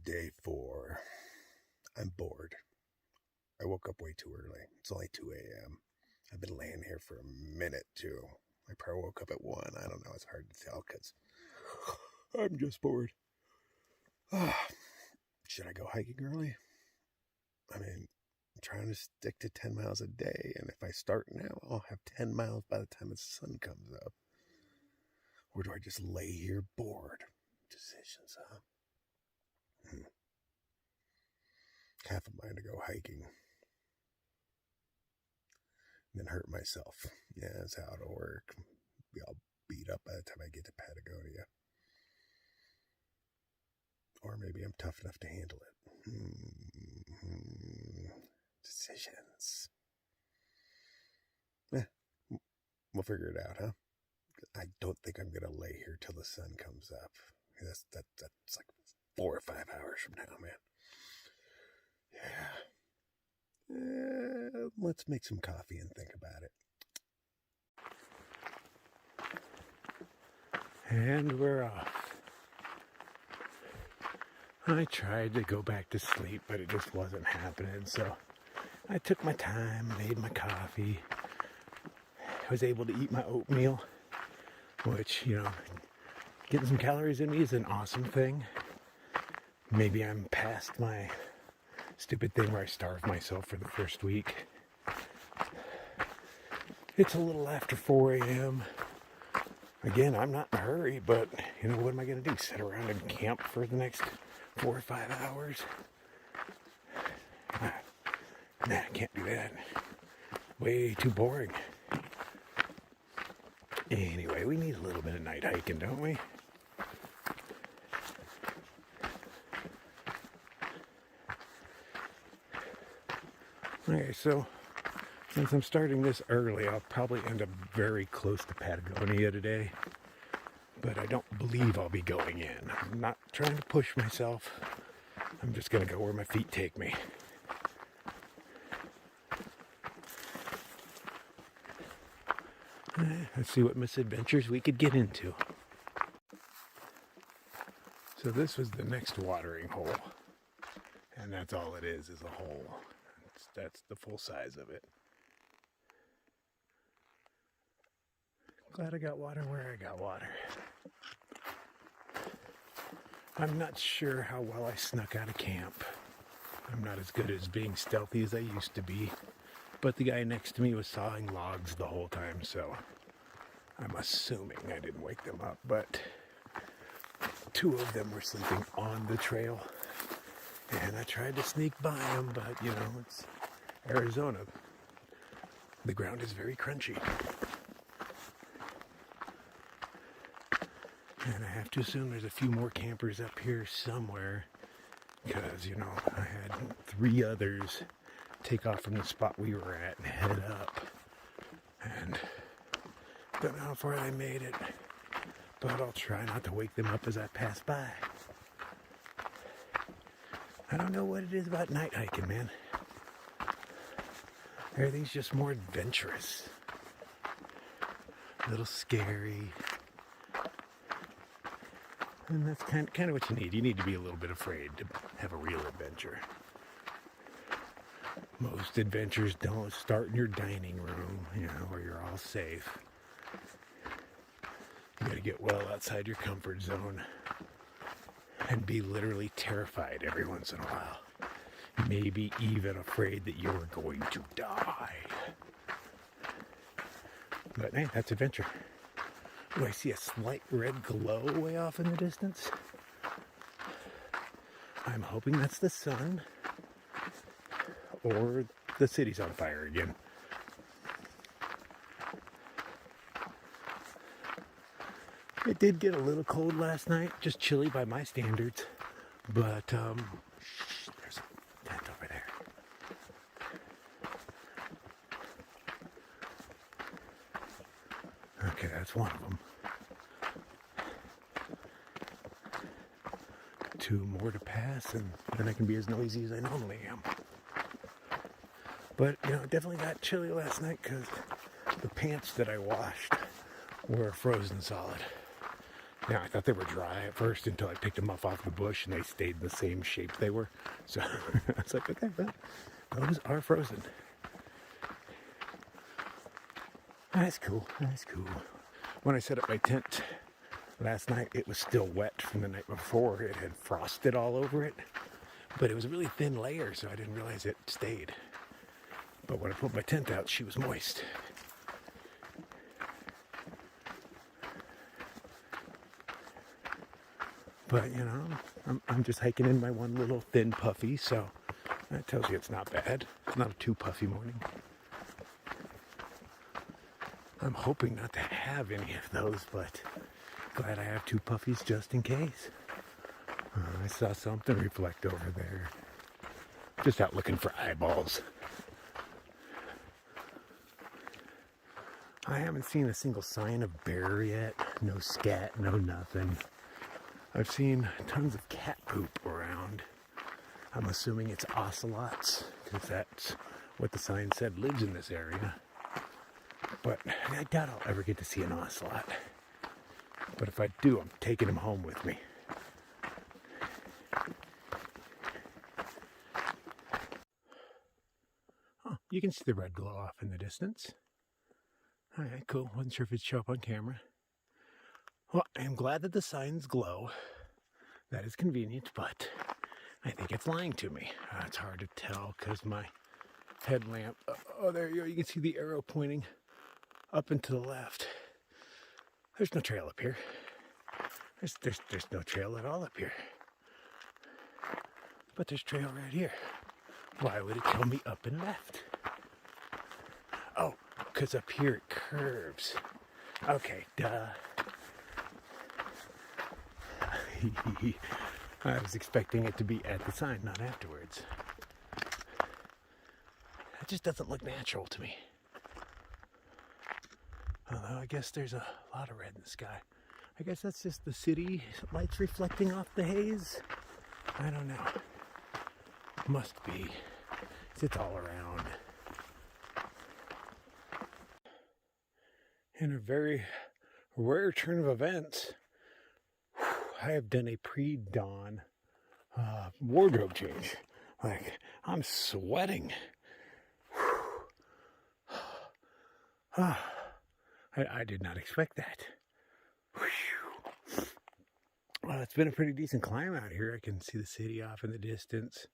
Day 4. I'm bored. I woke up way too early. It's only 2 a.m. I've been laying here for a minute, too. I probably woke up at 1. I don't know. It's hard to tell because I'm just bored. Should I go hiking early? I mean, I'm trying to stick to 10 miles a day, and if I start now, I'll have 10 miles by the time the sun comes up. Or do I just lay here bored? Decisions, huh? Half a mind to go hiking. And then hurt myself. Yeah, that's how it'll work. Be all beat up by the time I get to Patagonia. Or maybe I'm tough enough to handle it. Decisions. We'll figure it out, huh? I don't think I'm going to lay here till the sun comes up. That's like 4 or 5 hours from now, man. Yeah. Let's make some coffee and think about it. And we're off. I tried to go back to sleep, but it just wasn't happening. So I took my time, made my coffee. I was able to eat my oatmeal, which, getting some calories in me is an awesome thing. Maybe I'm past my stupid thing where I starve myself for the first week. It's a little after 4 a.m. Again, I'm not in a hurry, but, what am I going to do? Sit around and camp for the next 4 or 5 hours? Nah, I can't do that. Way too boring. Anyway, we need a little bit of night hiking, don't we? Okay, so since I'm starting this early, I'll probably end up very close to Patagonia today. But I don't believe I'll be going in. I'm not trying to push myself. I'm just going to go where my feet take me. Let's see what misadventures we could get into. So this was the next watering hole. And that's all it is a hole. That's the full size of it. Glad I got water where I got water. I'm not sure how well I snuck out of camp. I'm not as good as being stealthy as I used to be. But the guy next to me was sawing logs the whole time, so I'm assuming I didn't wake them up. But 2 of them were sleeping on the trail. And I tried to sneak by them, but, it's Arizona. The ground is very crunchy. And I have to assume there's a few more campers up here somewhere. Because, I had 3 others take off from the spot we were at and head up. And don't know how far they made it. But I'll try not to wake them up as I pass by. I don't know what it is about night hiking, man. Everything's just more adventurous. A little scary. And that's kind of what you need. You need to be a little bit afraid to have a real adventure. Most adventures don't start in your dining room, where you're all safe. You gotta get well outside your comfort zone and be literally terrified every once in a while. Maybe even afraid that you're going to die. But hey, that's adventure. Oh, I see a slight red glow way off in the distance. I'm hoping that's the sun. Or the city's on fire again. It did get a little cold last night, just chilly by my standards. But, there's a tent over there. Okay, that's one of them. 2 more to pass, and then I can be as noisy as I normally am. But, it definitely got chilly last night because the pants that I washed were frozen solid. Now, I thought they were dry at first until I picked them up off the bush and they stayed in the same shape they were. So I was like, okay, well, those are frozen. That's cool. That's cool. When I set up my tent last night, it was still wet from the night before. It had frosted all over it, but it was a really thin layer, so I didn't realize it stayed. But when I put my tent out, she was moist. But, you know, I'm just hiking in my one little thin puffy, so that tells you it's not bad. It's not a too puffy morning. I'm hoping not to have any of those, but glad I have 2 puffies just in case. I saw something reflect over there. Just out looking for eyeballs. I haven't seen a single sign of bear yet. No scat, no nothing. I've seen tons of cat poop around. I'm assuming it's ocelots, because that's what the sign said lives in this area. But I doubt I'll ever get to see an ocelot. But if I do, I'm taking him home with me. Oh, you can see the red glow off in the distance. All right, cool. Wasn't sure if it'd show up on camera. Well, I'm glad that the signs glow. That is convenient, but I think it's lying to me. It's hard to tell because my headlamp... Oh, there you go. You can see the arrow pointing up and to the left. There's no trail up here. There's no trail at all up here. But there's trail right here. Why would it tell me up and left? Oh, because up here it curves. Okay, duh. I was expecting it to be at the sign, not afterwards. That just doesn't look natural to me. Although I guess there's a lot of red in the sky. I guess that's just the city lights reflecting off the haze. I don't know. Must be. It's all around. In a very rare turn of events, I have done a pre-dawn wardrobe change. Like, I'm sweating. I did not expect that. Well, it's been a pretty decent climb out here. I can see the city off in the distance.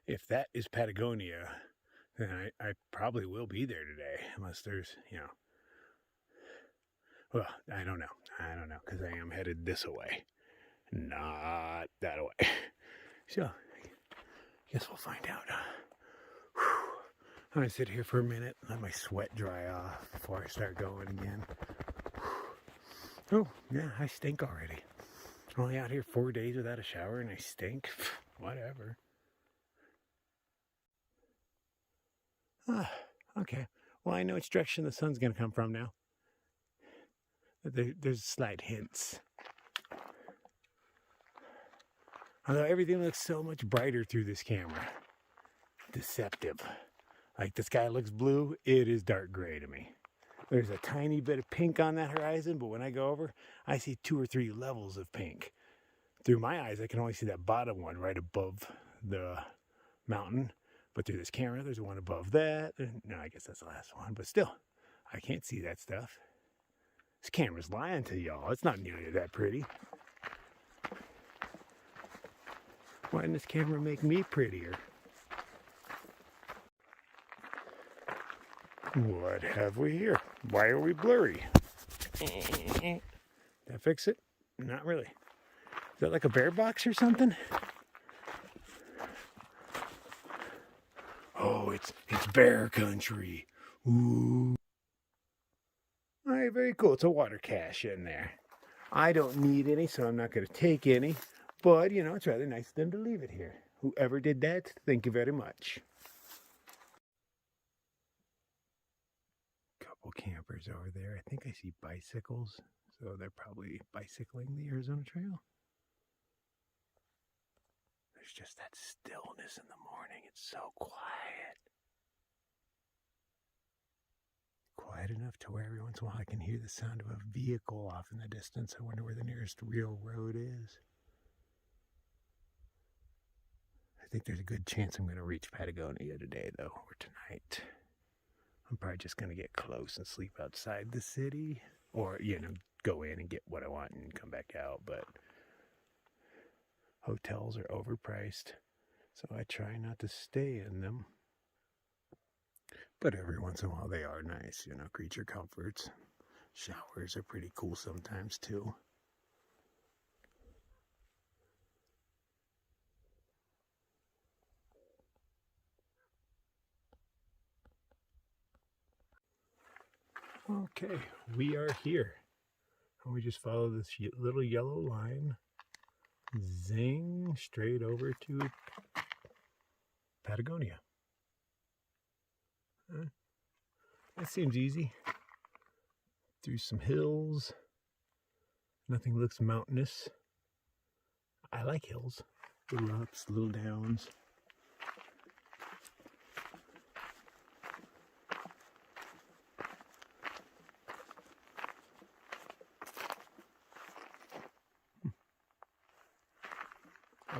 If that is Patagonia, then I probably will be there today, unless there's, you know, well, I don't know, because I am headed this way, not that way. So, I guess we'll find out. I'm going to sit here for a minute, let my sweat dry off before I start going again. Oh, yeah, I stink already. Only out here 4 days without a shower and I stink. Whatever. Okay. Well, I know which direction the sun's going to come from now. There's slight hints. Although everything looks so much brighter through this camera. Deceptive. Like the sky looks blue, it is dark gray to me. There's a tiny bit of pink on that horizon, but when I go over, I see 2 or 3 levels of pink. Through my eyes, I can only see that bottom one right above the mountain. But through this camera, there's one above that. No, I guess that's the last one. But still, I can't see that stuff. This camera's lying to y'all. It's not nearly that pretty. Why didn't this camera make me prettier? What have we here? Why are we blurry? Did that fix it? Not really. Is that like a bear box or something? Oh, it's bear country. Ooh. All right, very cool. It's a water cache in there. I don't need any, so I'm not going to take any. But, you know, it's rather nice of them to leave it here. Whoever did that, thank you very much. Couple campers over there. I think I see bicycles, so they're probably bicycling the Arizona Trail. There's just that stillness in the morning. It's so quiet. quiet enough to where every once in a while I can hear the sound of a vehicle off in the distance. I wonder where the nearest real road is. I think there's a good chance I'm going to reach Patagonia today, though, or tonight. I'm probably just going to get close and sleep outside the city, or, go in and get what I want and come back out. But hotels are overpriced, so I try not to stay in them. But every once in a while they are nice, creature comforts. Showers are pretty cool sometimes too. Okay, we are here. And we just follow this little yellow line. Zing, straight over to Patagonia. That seems easy. Through some hills. Nothing looks mountainous. I like hills. Little ups, little downs.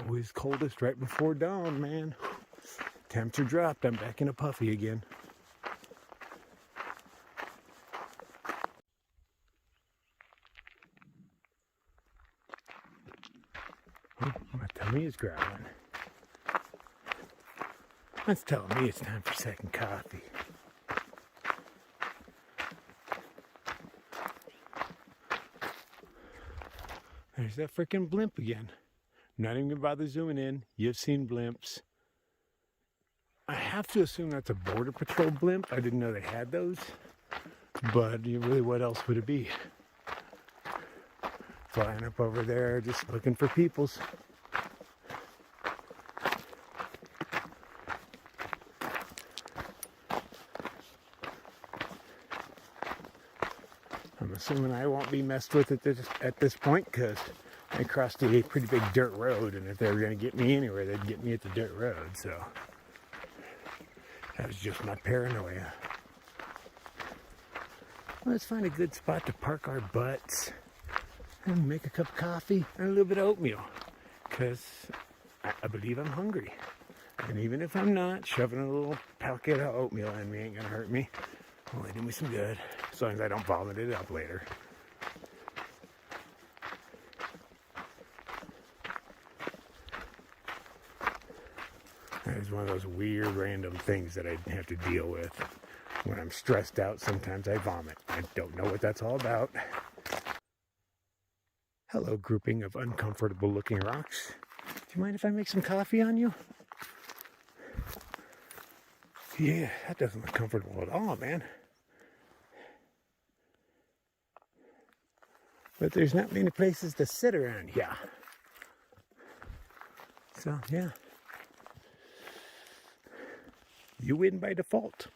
Always coldest right before dawn, man. Temperature dropped. I'm back in a puffy again. My tummy is growling. That's telling me it's time for second coffee. There's that freaking blimp again. I'm not even gonna bother zooming in. You've seen blimps. I have to assume that's a Border Patrol blimp. I didn't know they had those. But really, what else would it be? Flying up over there, just looking for peoples. I'm assuming I won't be messed with at this point, because I crossed a pretty big dirt road, and if they were going to get me anywhere, they'd get me at the dirt road, so that was just my paranoia. Let's find a good spot to park our butts and make a cup of coffee and a little bit of oatmeal, because I believe I'm hungry. And even if I'm not, shoving a little packet of oatmeal in me ain't gonna hurt me. Only do me some good, as long as I don't vomit it up later. That is one of those weird random things that I have to deal with. When I'm stressed out, sometimes I vomit. I don't know what that's all about. Hello, grouping of uncomfortable looking rocks. Do you mind if I make some coffee on you? Yeah, that doesn't look comfortable at all, man. But there's not many places to sit around here. So, yeah. You win by default.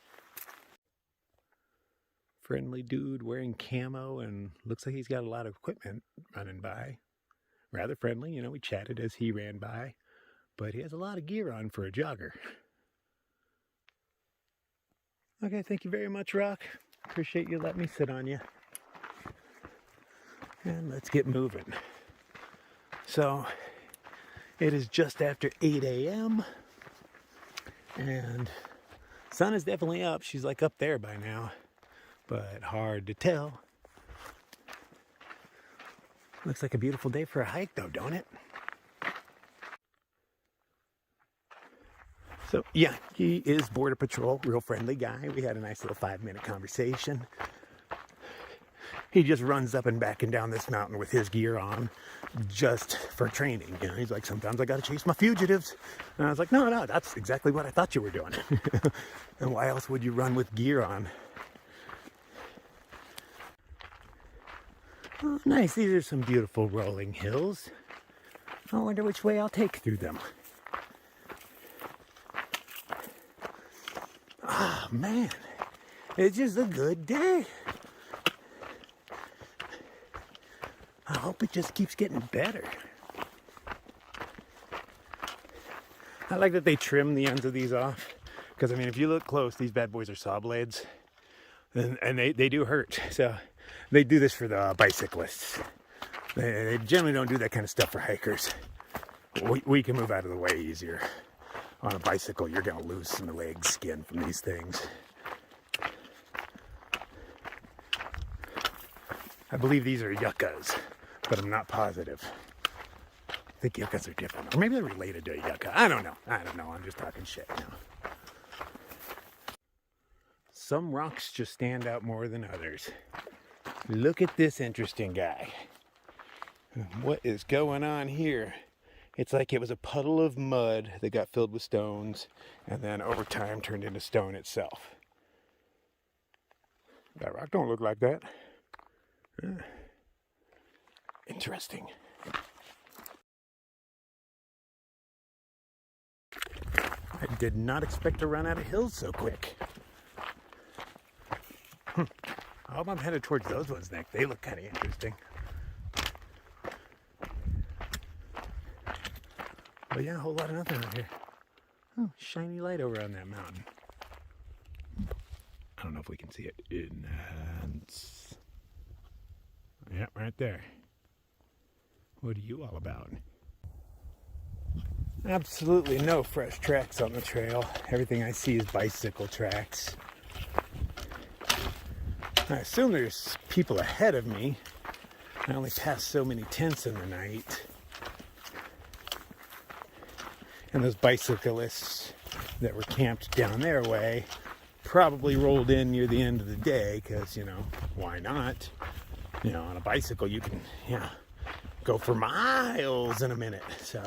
Friendly dude wearing camo and looks like he's got a lot of equipment running by. Rather friendly, we chatted as he ran by. But he has a lot of gear on for a jogger. Okay, thank you very much, Rock. Appreciate you letting me sit on you. And let's get moving. So, it is just after 8 a.m. And sun is definitely up. She's like up there by now. But hard to tell. Looks like a beautiful day for a hike though, don't it? So yeah, he is Border Patrol, real friendly guy. We had a nice little 5-minute conversation. He just runs up and back and down this mountain with his gear on just for training. He's like, sometimes I gotta chase my fugitives. And I was like, no, that's exactly what I thought you were doing. And why else would you run with gear on? Oh, nice. These are some beautiful rolling hills. I wonder which way I'll take through them. Ah, man. It's just a good day. I hope it just keeps getting better. I like that they trim the ends of these off. Because, if you look close, these bad boys are saw blades. And they do hurt. So they do this for the bicyclists. They generally don't do that kind of stuff for hikers. We can move out of the way easier. On a bicycle, you're going to lose some leg skin from these things. I believe these are yuccas, but I'm not positive. I think yuccas are different. Or maybe they're related to a yucca. I don't know. I'm just talking shit now. Some rocks just stand out more than others. Look at this interesting guy. What is going on here? It's like it was a puddle of mud that got filled with stones and then over time turned into stone itself. That rock don't look like that. Interesting. I did not expect to run out of hills so quick. I hope I'm headed towards those ones next. They look kind of interesting. But yeah, a whole lot of nothing out here. Oh, shiny light over on that mountain. I don't know if we can see it. Yeah, right there. What are you all about? Absolutely no fresh tracks on the trail. Everything I see is bicycle tracks. I assume there's people ahead of me. I only passed so many tents in the night. And those bicyclists that were camped down their way probably rolled in near the end of the day because, why not? On a bicycle you can, go for miles in a minute. So,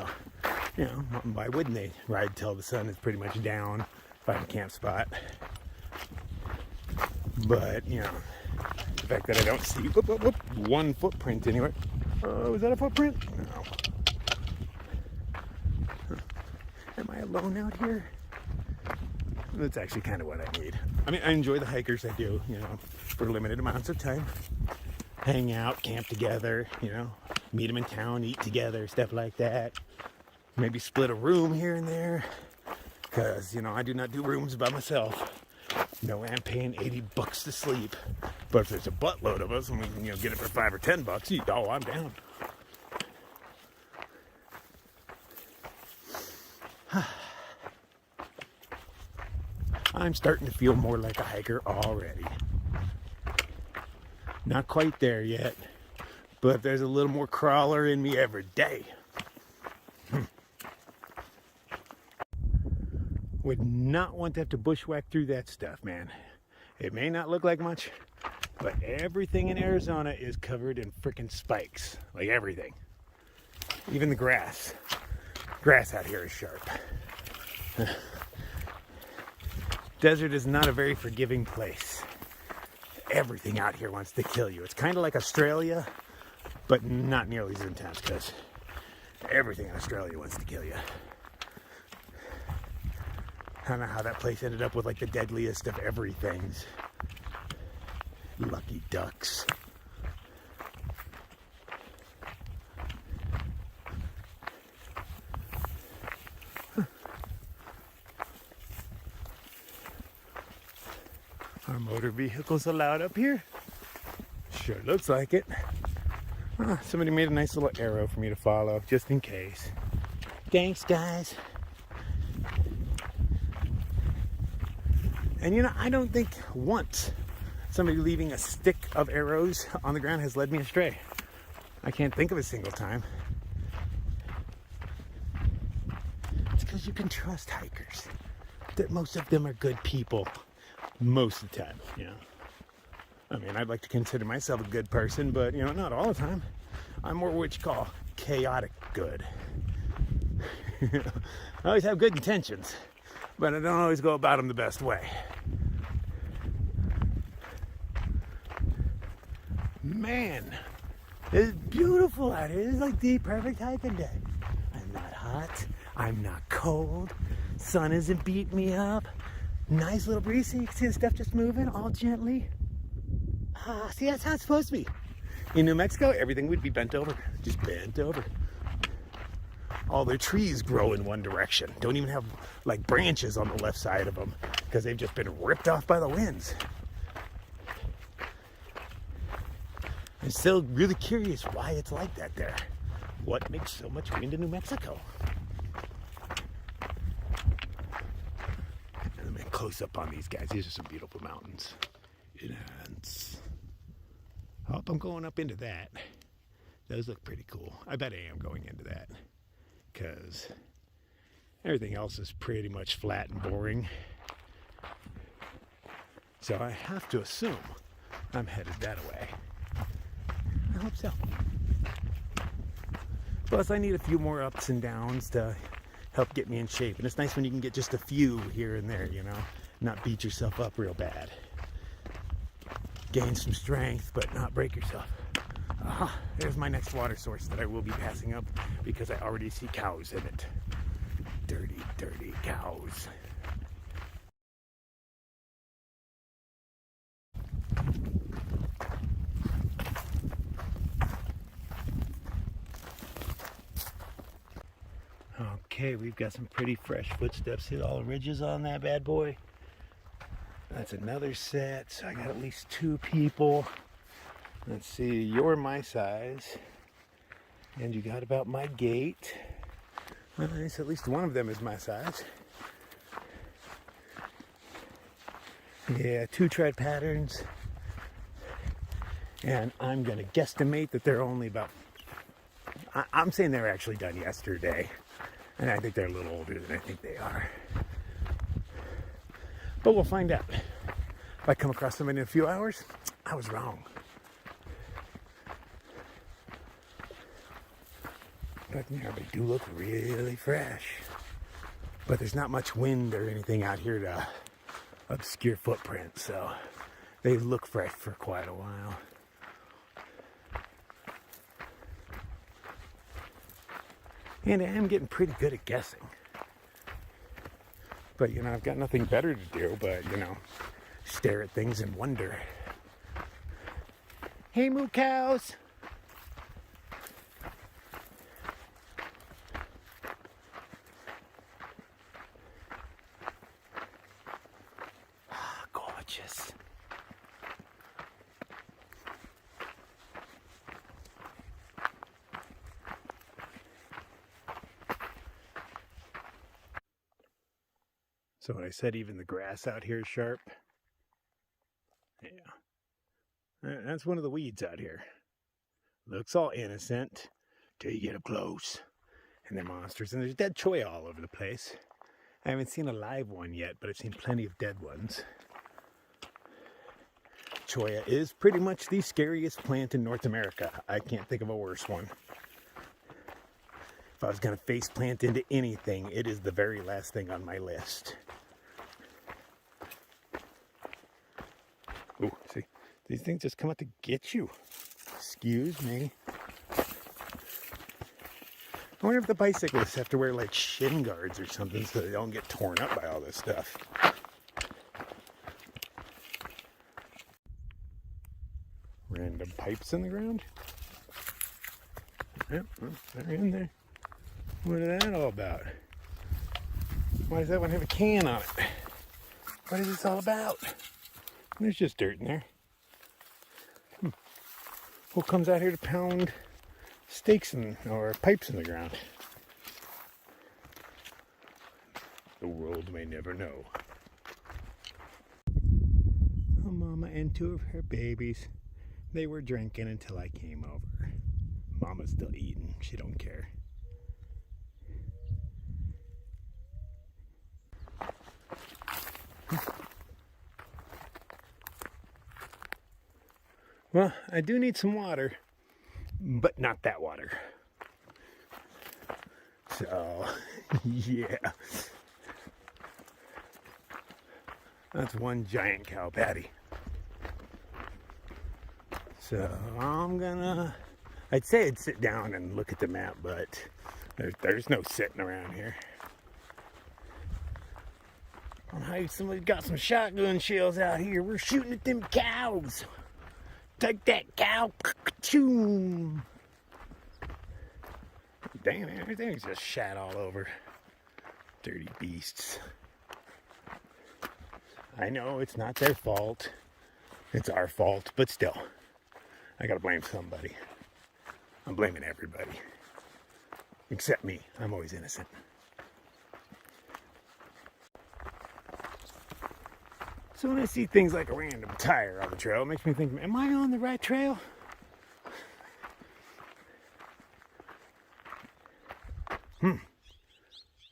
why wouldn't they ride till the sun is pretty much down, find a camp spot? But, the fact that I don't see one footprint anywhere. Oh, is that a footprint? No. Am I alone out here? That's actually kind of what I need. I mean, I enjoy the hikers. I do, for limited amounts of time. Hang out, camp together, meet them in town, eat together, stuff like that. Maybe split a room here and there. Because, I do not do rooms by myself. No way I'm paying $80 to sleep. But if there's a buttload of us and we can, get it for $5 or $10, I'm down. I'm starting to feel more like a hiker already. Not quite there yet, but there's a little more crawler in me every day. Would not want to have to bushwhack through that stuff, man. It may not look like much, but everything in Arizona is covered in frickin' spikes. Like everything. Even the grass. Grass out here is sharp. Desert is not a very forgiving place. Everything out here wants to kill you. It's kind of like Australia, but not nearly as intense because everything in Australia wants to kill you. I don't know how that place ended up with like the deadliest of everythings. Lucky ducks. Are motor vehicles allowed up here? Sure looks like it. Somebody made a nice little arrow for me to follow, just in case. Thanks, guys. And I don't think once somebody leaving a stick of arrows on the ground has led me astray. I can't think of a single time. It's because you can trust hikers. That most of them are good people. Most of the time, I mean, I'd like to consider myself a good person, but, not all the time. I'm more what you call chaotic good. I always have good intentions, but I don't always go about them the best way. Man, it's beautiful out here. It's like the perfect hiking day. I'm not hot. I'm not cold. Sun isn't beating me up. Nice little breeze, so you can see the stuff just moving all gently. See, that's how it's supposed to be. In New Mexico, everything would be bent over, just bent over. All their trees grow in one direction. Don't even have like branches on the left side of them because they've just been ripped off by the winds. I'm still really curious why it's like that there. What makes so much wind in New Mexico? And I'm close up on these guys. These are some beautiful mountains. And oh, I'm going up into that. Those look pretty cool. I bet I am going into that because everything else is pretty much flat and boring. So I have to assume I'm headed that way. I hope so. Plus, I need a few more ups and downs to help get me in shape. And it's nice when you can get just a few here and there, you know, not beat yourself up real bad. Gain some strength, but not break yourself. Aha, there's my next water source that I will be passing up because I already see cows in it. Dirty, dirty cows. Okay, we've got some pretty fresh footsteps. Hit all the ridges on that bad boy. That's another set. So I got at least 2 people. Let's see, you're my size. And you got about my gait. Nice, at least one of them is my size. Yeah, 2 tread patterns. And I'm gonna guesstimate that they're only about, I'm saying they were actually done yesterday. And I think they're a little older than I think they are. But we'll find out. If I come across them in a few hours, I was wrong. But yeah, they do look really fresh. But there's not much wind or anything out here to obscure footprints, so they look fresh for quite a while. And I am getting pretty good at guessing. But, you know, I've got nothing better to do but, you know, stare at things and wonder. Hey, moo cows! Ah, gorgeous. So when I said even the grass out here is sharp, yeah, that's one of the weeds out here. Looks all innocent till you get up close, and they're monsters. And there's dead cholla all over the place. I haven't seen a live one yet, but I've seen plenty of dead ones. Cholla is pretty much the scariest plant in North America. I can't think of a worse one. If I was going to face plant into anything, it is the very last thing on my list. Oh, see, these things just come out to get you. Excuse me. I wonder if the bicyclists have to wear like shin guards or something so they don't get torn up by all this stuff. Random pipes in the ground. Yep, they're in there. What is that all about? Why does that one have a can on it? What is this all about? There's just dirt in there. Who comes out here to pound stakes or pipes in the ground? The world may never know. A mama and 2 of her babies. They were drinking until I came over. Mama's still eating. She don't care. Well, I do need some water, but not that water. So, yeah. That's one giant cow patty. So, I'd say I'd sit down and look at the map, but there's no sitting around here. Somebody got some shotgun shells out here. We're shooting at them cows. Take that, cow. Dang, everything's just shat all over. Dirty beasts. I know it's not their fault. It's our fault, but still. I gotta blame somebody. I'm blaming everybody. Except me. I'm always innocent. So when I see things like a random tire on the trail, it makes me think, am I on the right trail?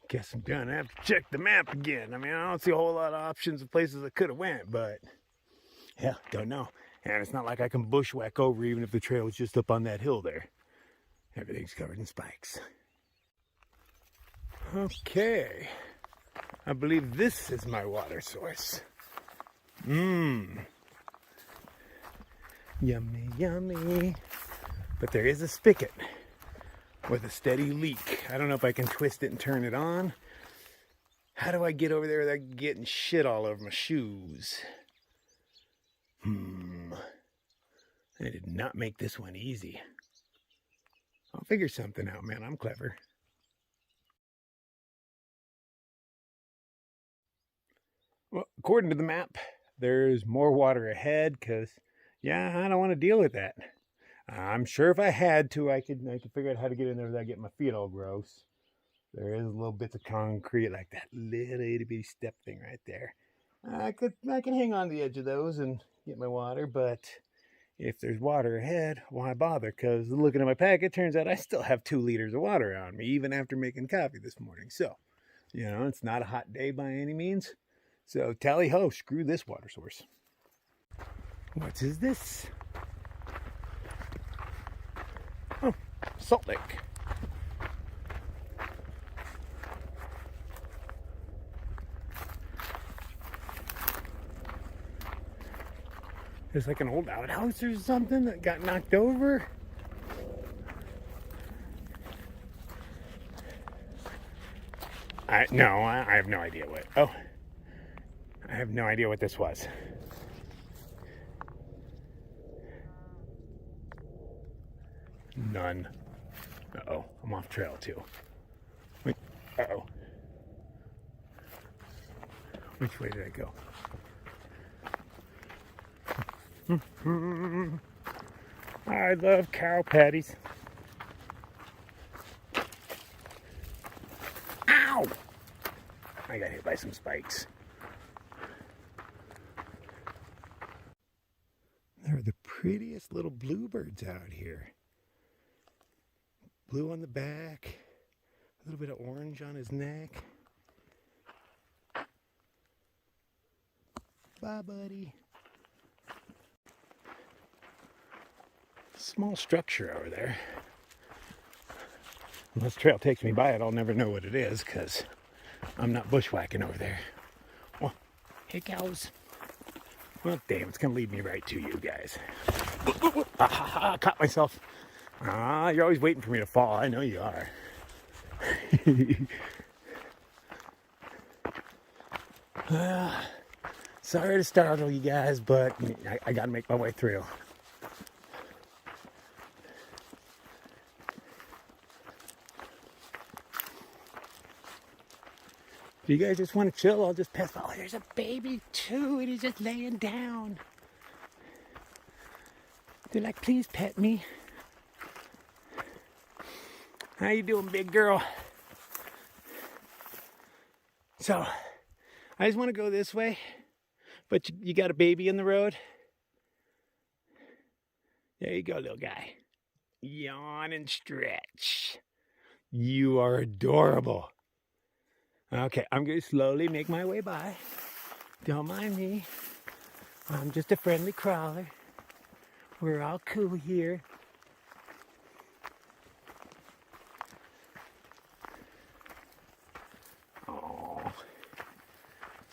Guess I'm gonna have to check the map again. I mean, I don't see a whole lot of options of places I could have went, but yeah, don't know. And it's not like I can bushwhack over even if the trail was just up on that hill there. Everything's covered in spikes. Okay. I believe this is my water source. Yummy, yummy. But there is a spigot with a steady leak. I don't know if I can twist it and turn it on. How do I get over there without getting shit all over my shoes? I did not make this one easy. I'll figure something out, man. I'm clever. Well, according to the map, there's more water ahead because, yeah, I don't want to deal with that. I'm sure if I had to, I could figure out how to get in there without getting my feet all gross. There is little bits of concrete like that little itty bitty step thing right there. I can hang on the edge of those and get my water, but if there's water ahead, why bother? Because looking at my pack, it turns out I still have 2 liters of water on me, even after making coffee this morning. So, you know, it's not a hot day by any means. So tally ho, screw this water source. What is this? Oh, Salt Lake. There's like an old outhouse or something that got knocked over. I have no idea what. Oh, I have no idea what this was. None. Uh-oh, I'm off trail too. Wait, uh-oh. Which way did I go? I love cow patties. Ow! I got hit by some spikes. There are the prettiest little bluebirds out here. Blue on the back, a little bit of orange on his neck. Bye, buddy. Small structure over there. Unless the trail takes me by it, I'll never know what it is because I'm not bushwhacking over there. Oh, hey, cows. Well, damn, it's going to lead me right to you guys. Caught myself. You're always waiting for me to fall. I know you are. Sorry to startle you guys, but I got to make my way through. If you guys just want to chill, I'll just pass by. Oh, there's a baby too, and he's just laying down. They're like, please pet me. How you doing, big girl? So, I just want to go this way, but you got a baby in the road. There you go, little guy. Yawn and stretch. You are adorable. Okay, I'm going to slowly make my way by. Don't mind me. I'm just a friendly crawler. We're all cool here. Oh,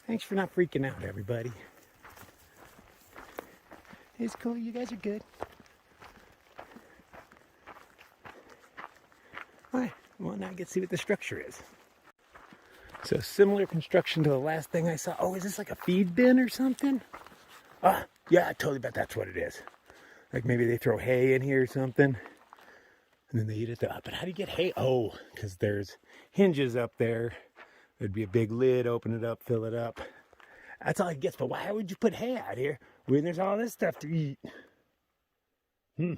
thanks for not freaking out, everybody. It's cool. You guys are good. All right. Well, now I get to see what the structure is. So similar construction to the last thing I saw. Oh, is this like a feed bin or something? Yeah, I totally bet that's what it is. Like maybe they throw hay in here or something. And then they eat it. But how do you get hay? Oh, because there's hinges up there. There'd be a big lid, open it up, fill it up. That's all it gets. But why would you put hay out here when there's all this stuff to eat? I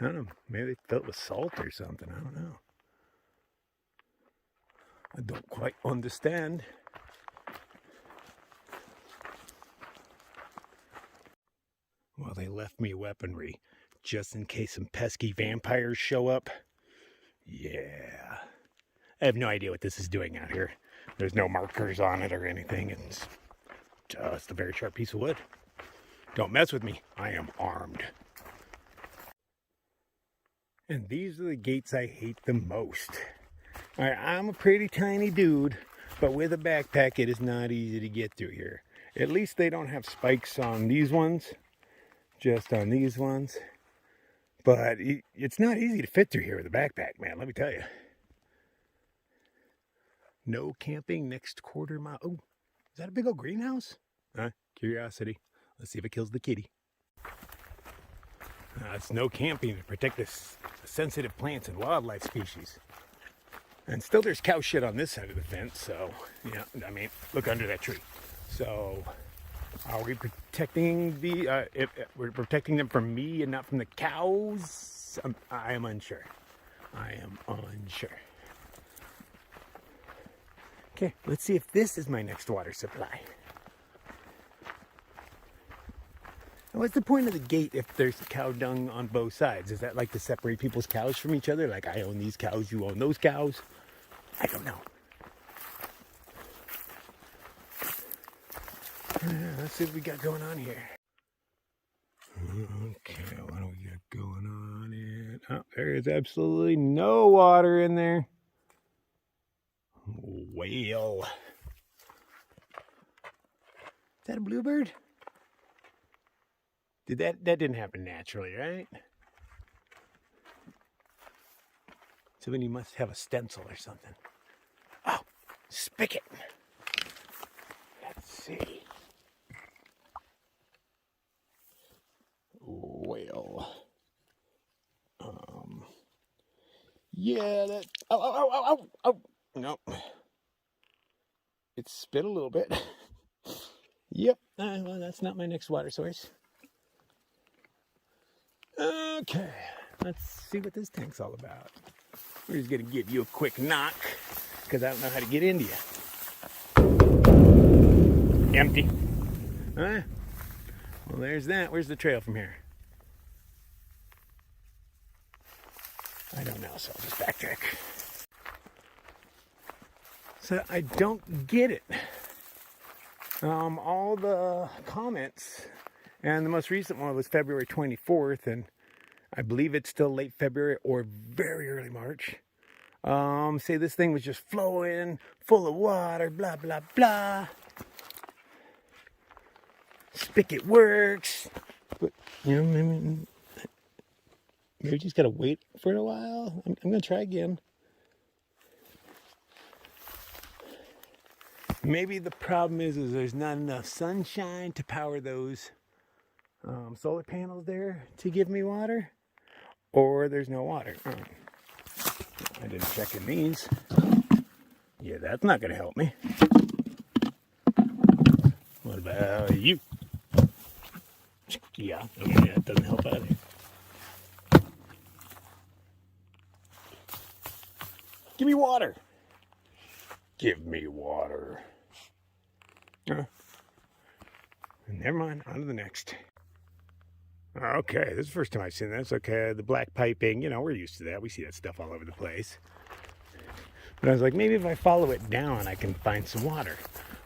don't know. Maybe they fill it with salt or something. I don't know. I don't quite understand. Well, they left me weaponry just in case some pesky vampires show up. Yeah. I have no idea what this is doing out here. There's no markers on it or anything. It's just a very sharp piece of wood. Don't mess with me. I am armed. And these are the gates I hate the most. All right, I'm a pretty tiny dude, but with a backpack, it is not easy to get through here. At least they don't have spikes on these ones, just on these ones. But it's not easy to fit through here with a backpack, man, let me tell you. No camping next quarter mile. Oh, is that a big old greenhouse? Curiosity. Let's see if it kills the kitty. It's no camping to protect this sensitive plants and wildlife species. And still there's cow shit on this side of the fence, so, yeah, I mean, look under that tree. So, are we protecting we're protecting them from me and not from the cows? I am unsure. I am unsure. Okay, let's see if this is my next water supply. What's the point of the gate if there's cow dung on both sides? Is that like to separate people's cows from each other? Like I own these cows, you own those cows? I don't know. Let's see what we got going on here. Okay, what do we got going on here? Oh, there is absolutely no water in there. Whale. Is that a bluebird? That didn't happen naturally, right? Somebody must have a stencil or something. Oh, spigot. Let's see. Whale. Yeah, that. Oh. Nope. It spit a little bit. Yep. Well, that's not my next water source. Okay, let's see what this tank's all about. We're just gonna give you a quick knock because I don't know how to get into you. Empty. Well, there's that. Where's the trail from here? I don't know, so I'll just backtrack. So I don't get it. All the comments, and the most recent one was February 24th, and I believe it's still late February or very early March. Say this thing was just flowing, full of water, blah, blah, blah. Spigot works. But, you know, maybe just gotta wait for a while. I'm gonna try again. Maybe the problem is there's not enough sunshine to power those solar panels there to give me water, or there's no water. I didn't check in these. Yeah, that's not going to help me. What about you? Yeah, okay, that doesn't help either. Give me water. Give me water. Never mind, on to the next. Okay, this is the first time I've seen this. Okay, the black piping, you know, we're used to that. We see that stuff all over the place. But I was like, maybe if I follow it down, I can find some water.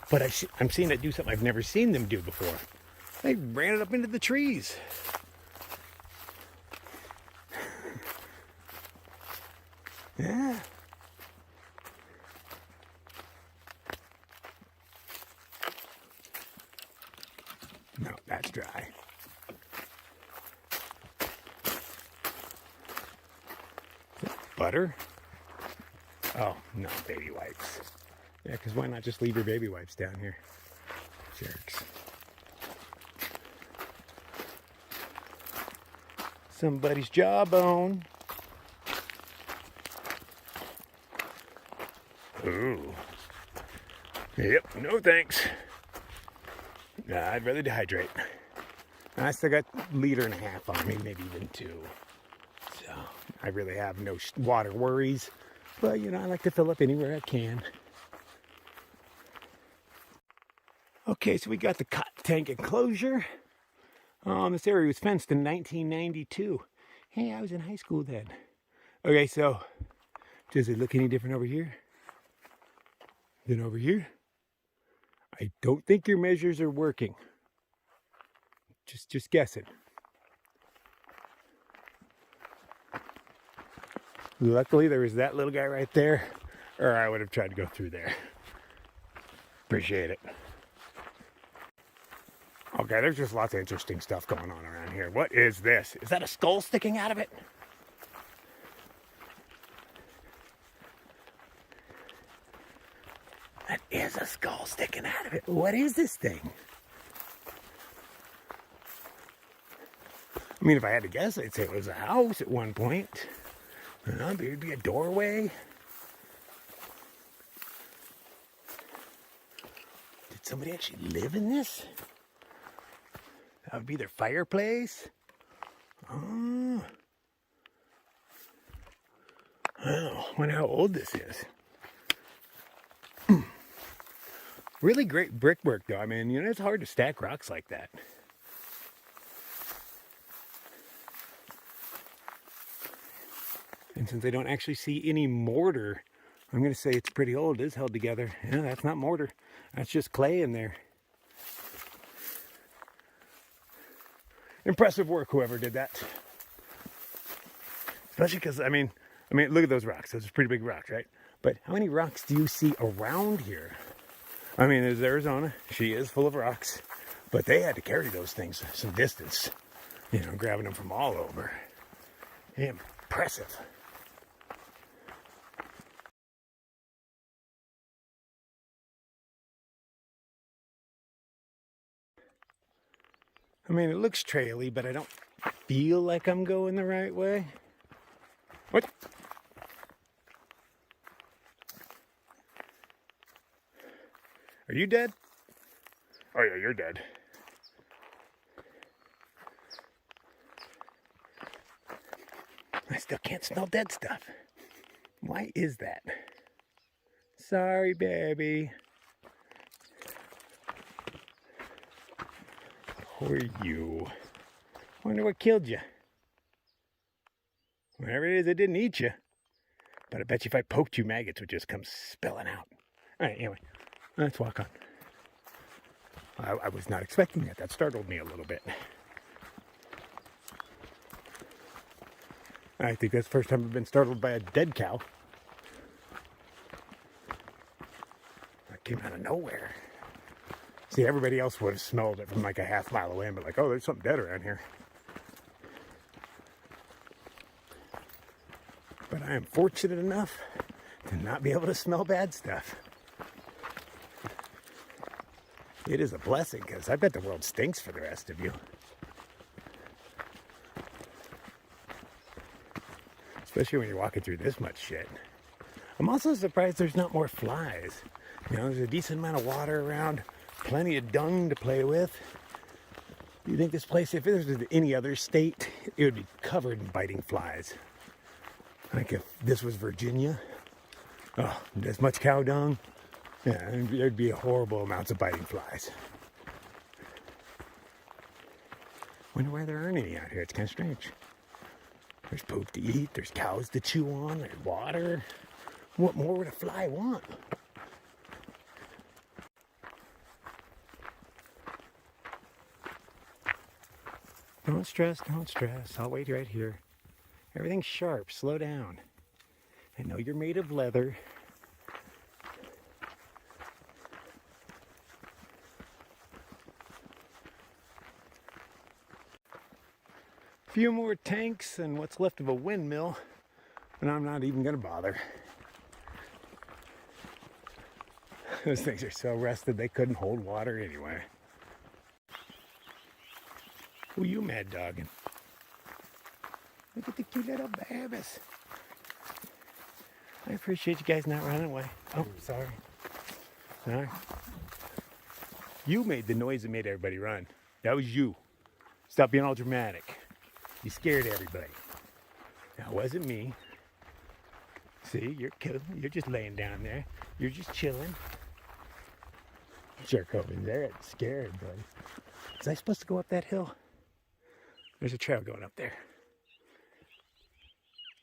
But I'm seeing it do something I've never seen them do before. They ran it up into the trees. Yeah. No, that's dry. Butter? Oh, no, baby wipes. Yeah, because why not just leave your baby wipes down here? Jerks. Somebody's jawbone. Ooh. Yep, no thanks. I'd rather dehydrate. And I still got a liter and a half on me, maybe even 2. So I really have no water worries. But, you know, I like to fill up anywhere I can. Okay, so we got the cotton tank enclosure. This area was fenced in 1992. Hey, I was in high school then. Okay, so does it look any different over here than over here? I don't think your measures are working. Just guessing. Luckily, there was that little guy right there, or I would have tried to go through there. Appreciate it. Okay, there's just lots of interesting stuff going on around here. What is this? Is that a skull sticking out of it? That is a skull sticking out of it. What is this thing? I mean, if I had to guess, I'd say it was a house at one point. Maybe it'd be a doorway. Did somebody actually live in this? That would be their fireplace. Oh. Oh, I wonder how old this is. Really great brickwork, though. I mean, you know, it's hard to stack rocks like that. And since I don't actually see any mortar, I'm going to say it's pretty old. It is held together. Yeah, that's not mortar. That's just clay in there. Impressive work, whoever did that. Especially because, I mean, look at those rocks. Those are pretty big rocks, right? But how many rocks do you see around here? I mean, there's Arizona. She is full of rocks. But they had to carry those things some distance. You know, grabbing them from all over. Impressive. I mean, it looks traily, but I don't feel like I'm going the right way. What? Are you dead? Oh yeah, you're dead. I still can't smell dead stuff. Why is that? Sorry, baby. Who are you? Wonder what killed you. Whatever it is, it didn't eat you. But I bet you if I poked you, maggots would just come spilling out. All right, anyway, let's walk on. I was not expecting that. That startled me a little bit. I think that's the first time I've been startled by a dead cow. That came out of nowhere. See, everybody else would have smelled it from like a half mile away and be like, oh, there's something dead around here. But I am fortunate enough to not be able to smell bad stuff. It is a blessing, because I bet the world stinks for the rest of you. Especially when you're walking through this much shit. I'm also surprised there's not more flies. You know, there's a decent amount of water around, plenty of dung to play with. Do you think this place, if it was in any other state, it would be covered in biting flies? Like if this was Virginia, oh, this much cow dung, yeah, there'd be horrible amounts of biting flies. Wonder why there aren't any out here. It's kind of strange. There's poop to eat, there's cows to chew on, there's water. What more would a fly want? Don't stress, don't stress. I'll wait right here. Everything's sharp, slow down. I know you're made of leather. Few more tanks and what's left of a windmill, and I'm not even gonna bother. Those things are so rusted they couldn't hold water anyway. Who you mad dogging? Look at the cute little babies. I appreciate you guys not running away. Oh, sorry. Sorry. You made the noise that made everybody run. That was you. Stop being all dramatic. You scared everybody. Now, it wasn't me. See, you're cool. You're just laying down there. You're just chilling. Jerk over there. It's scared, buddy. Was I supposed to go up that hill? There's a trail going up there.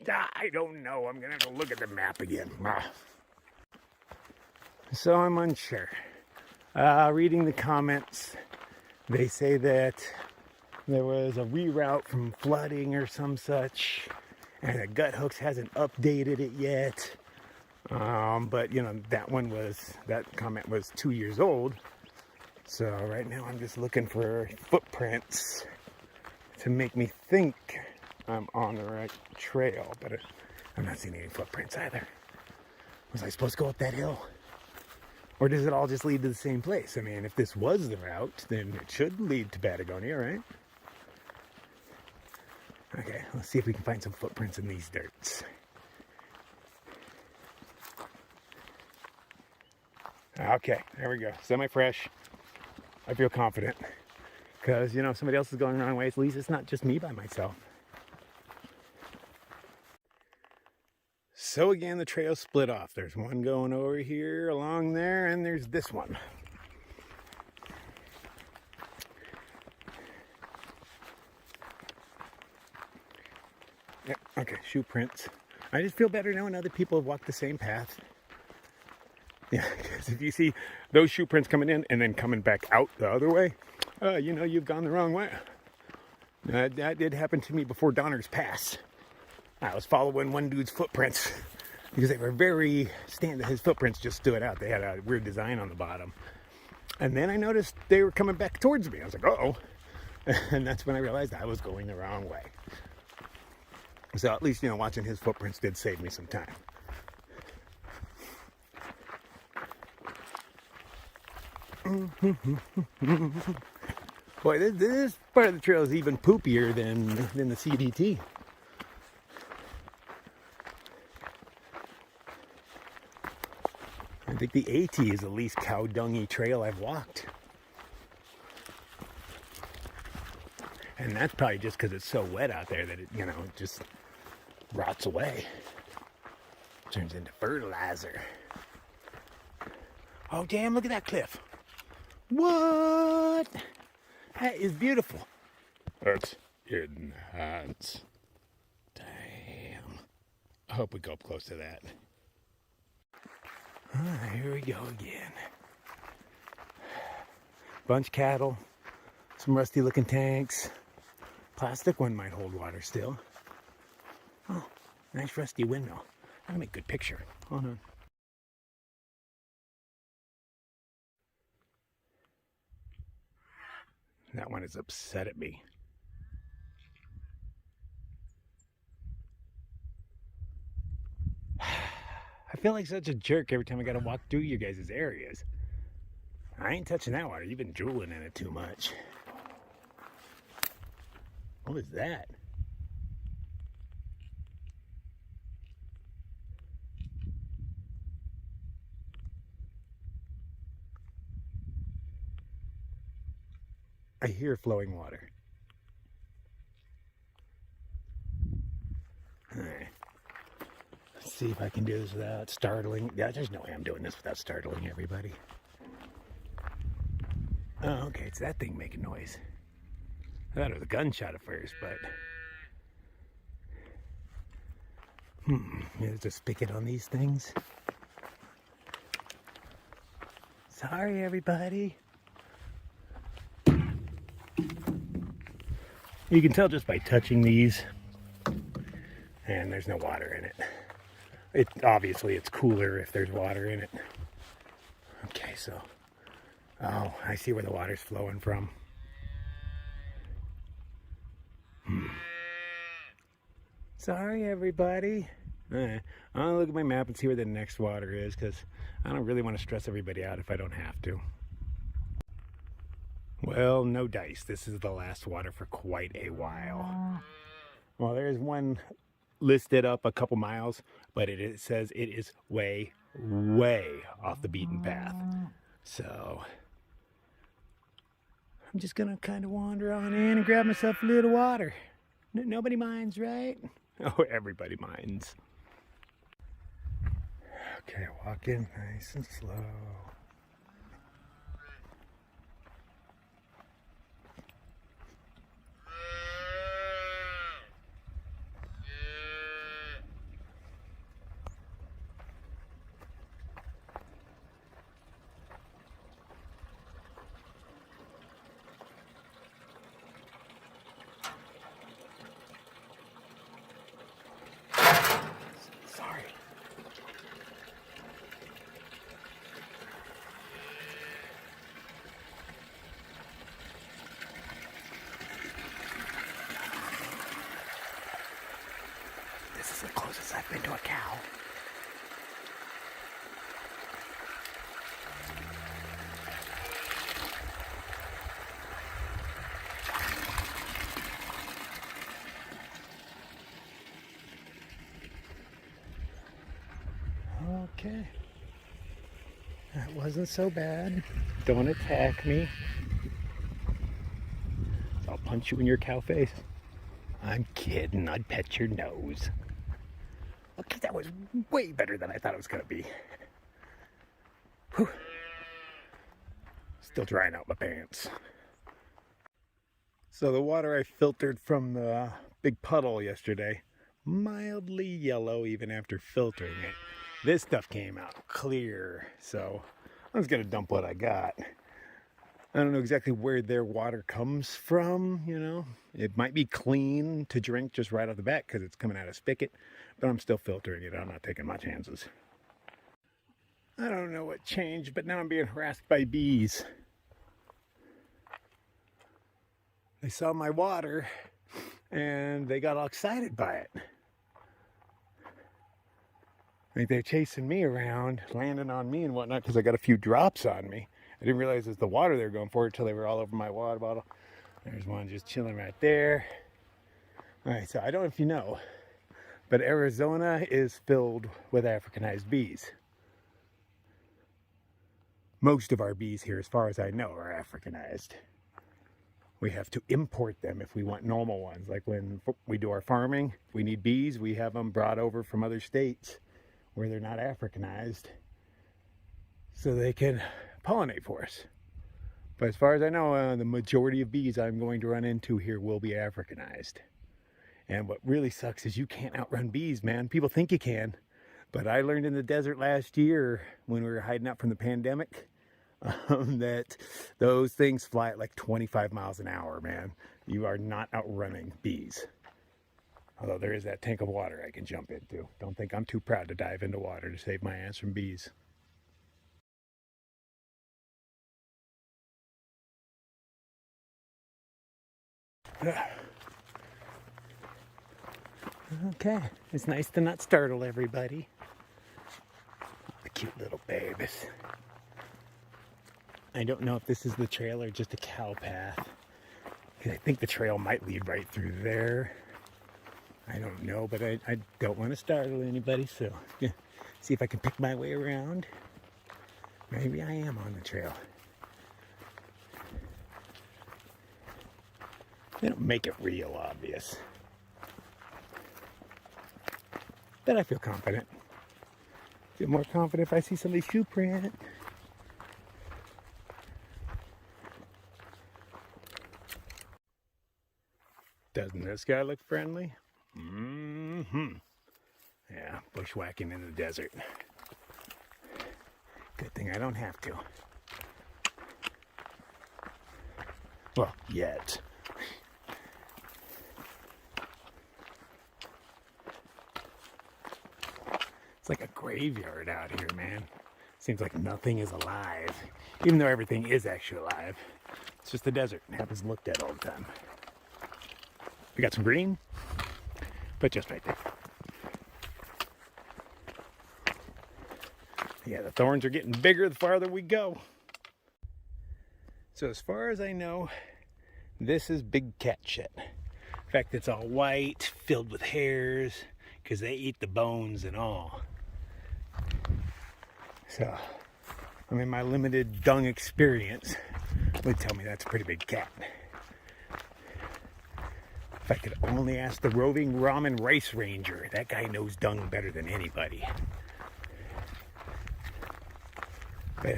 I don't know. I'm going to have to look at the map again. So I'm unsure. Reading the comments, they say that there was a reroute from flooding or some such, and the Gut Hooks hasn't updated it yet. But you know, that comment was 2 years old. So right now I'm just looking for footprints to make me think I'm on the right trail, but I'm not seeing any footprints either. Was I supposed to go up that hill? Or does it all just lead to the same place? I mean, if this was the route, then it should lead to Patagonia, right? Okay, let's see if we can find some footprints in these dirts. Okay, there we go. Semi-fresh. I feel confident. Because, you know, if somebody else is going the wrong way, at least it's not just me by myself. So again, the trail split off. There's one going over here along there, and there's this one. Yep, okay, shoe prints. I just feel better knowing other people have walked the same path. Yeah, because if you see those shoe prints coming in and then coming back out the other way, you know you've gone the wrong way. That did happen to me before Donner's Pass. I was following one dude's footprints because they were his footprints just stood out. They had a weird design on the bottom. And then I noticed they were coming back towards me. I was like, uh-oh. And that's when I realized I was going the wrong way. So at least, you know, watching his footprints did save me some time. Boy, this part of the trail is even poopier than the CDT. I think the AT is the least cow dungy trail I've walked. And that's probably just because it's so wet out there that it, you know, it just rots away. Turns into fertilizer. Oh, damn, look at that cliff. What? That is beautiful. That's enhanced. Damn. I hope we go up close to that. Here we go again. Bunch cattle. Some rusty looking tanks. Plastic one might hold water still. Oh, nice rusty windmill. That'll make a good picture. Hold on. That one is upset at me. I feel like such a jerk every time I gotta walk through you guys' areas. I ain't touching that water. You've been drooling in it too much. What was that? I hear flowing water. Alright. Let's see if I can do this without startling. Yeah, there's no way I'm doing this without startling everybody. Oh, okay, it's that thing making noise. I thought it was a gunshot at first, but... There's a spigot on these things. Sorry, everybody. You can tell just by touching these, and there's no water in it. Obviously it's cooler if there's water in it. Okay, so, oh, I see where the water's flowing from. Sorry, everybody. I'll look at my map and see where the next water is, because I don't really want to stress everybody out if I don't have to. Well, no dice. This is the last water for quite a while. Well, there's one listed up a couple miles, but it says it is way, way off the beaten path. So, I'm just gonna kind of wander on in and grab myself a little water. Nobody minds, right? Oh, everybody minds. Okay, walk in nice and slow. Sorry. This is the closest I've been to a cow. Okay. That wasn't so bad. Don't attack me. I'll punch you in your cow face. I'm kidding. I'd pet your nose. Okay, that was way better than I thought it was going to be. Whew. Still drying out my pants. So the water I filtered from the big puddle yesterday, mildly yellow even after filtering it. This stuff came out clear, so I was going to dump what I got. I don't know exactly where their water comes from, you know. It might be clean to drink just right off the bat because it's coming out of spigot, but I'm still filtering it. I'm not taking my chances. I don't know what changed, but now I'm being harassed by bees. They saw my water and they got all excited by it. Like they're chasing me around, landing on me and whatnot because I got a few drops on me. I didn't realize it was the water they were going for until they were all over my water bottle. There's one just chilling right there. All right, so I don't know if you know, but Arizona is filled with Africanized bees. Most of our bees here, as far as I know, are Africanized. We have to import them if we want normal ones. Like when we do our farming, we need bees, we have them brought over from other states where they're not Africanized so they can pollinate for us. But as far as I know, the majority of bees I'm going to run into here will be Africanized. And what really sucks is you can't outrun bees, man. People think you can, but I learned in the desert last year when we were hiding out from the pandemic that those things fly at like 25 miles an hour, man. You are not outrunning bees. Although there is that tank of water I can jump into. Don't think I'm too proud to dive into water to save my ass from bees. Okay, it's nice to not startle everybody. The cute little babies. I don't know if this is the trail or just a cow path. I think the trail might lead right through there. I don't know, but I don't want to startle anybody, so yeah, see if I can pick my way around. Maybe I am on the trail. They don't make it real obvious. But I feel confident. Feel more confident if I see somebody's shoe print. Doesn't this guy look friendly? Mm-hmm. Yeah, bushwhacking in the desert. Good thing I don't have to. Well, yet. It's like a graveyard out here, man. Seems like nothing is alive. Even though everything is actually alive. It's just the desert. It happens looked at all the time. We got some green, but just right there. Yeah, the thorns are getting bigger the farther we go. So as far as I know, this is big cat shit. In fact, it's all white, filled with hairs, because they eat the bones and all. So, I mean, my limited dung experience, would tell me that's a pretty big cat. If I could only ask the roving ramen rice ranger. That guy knows dung better than anybody. But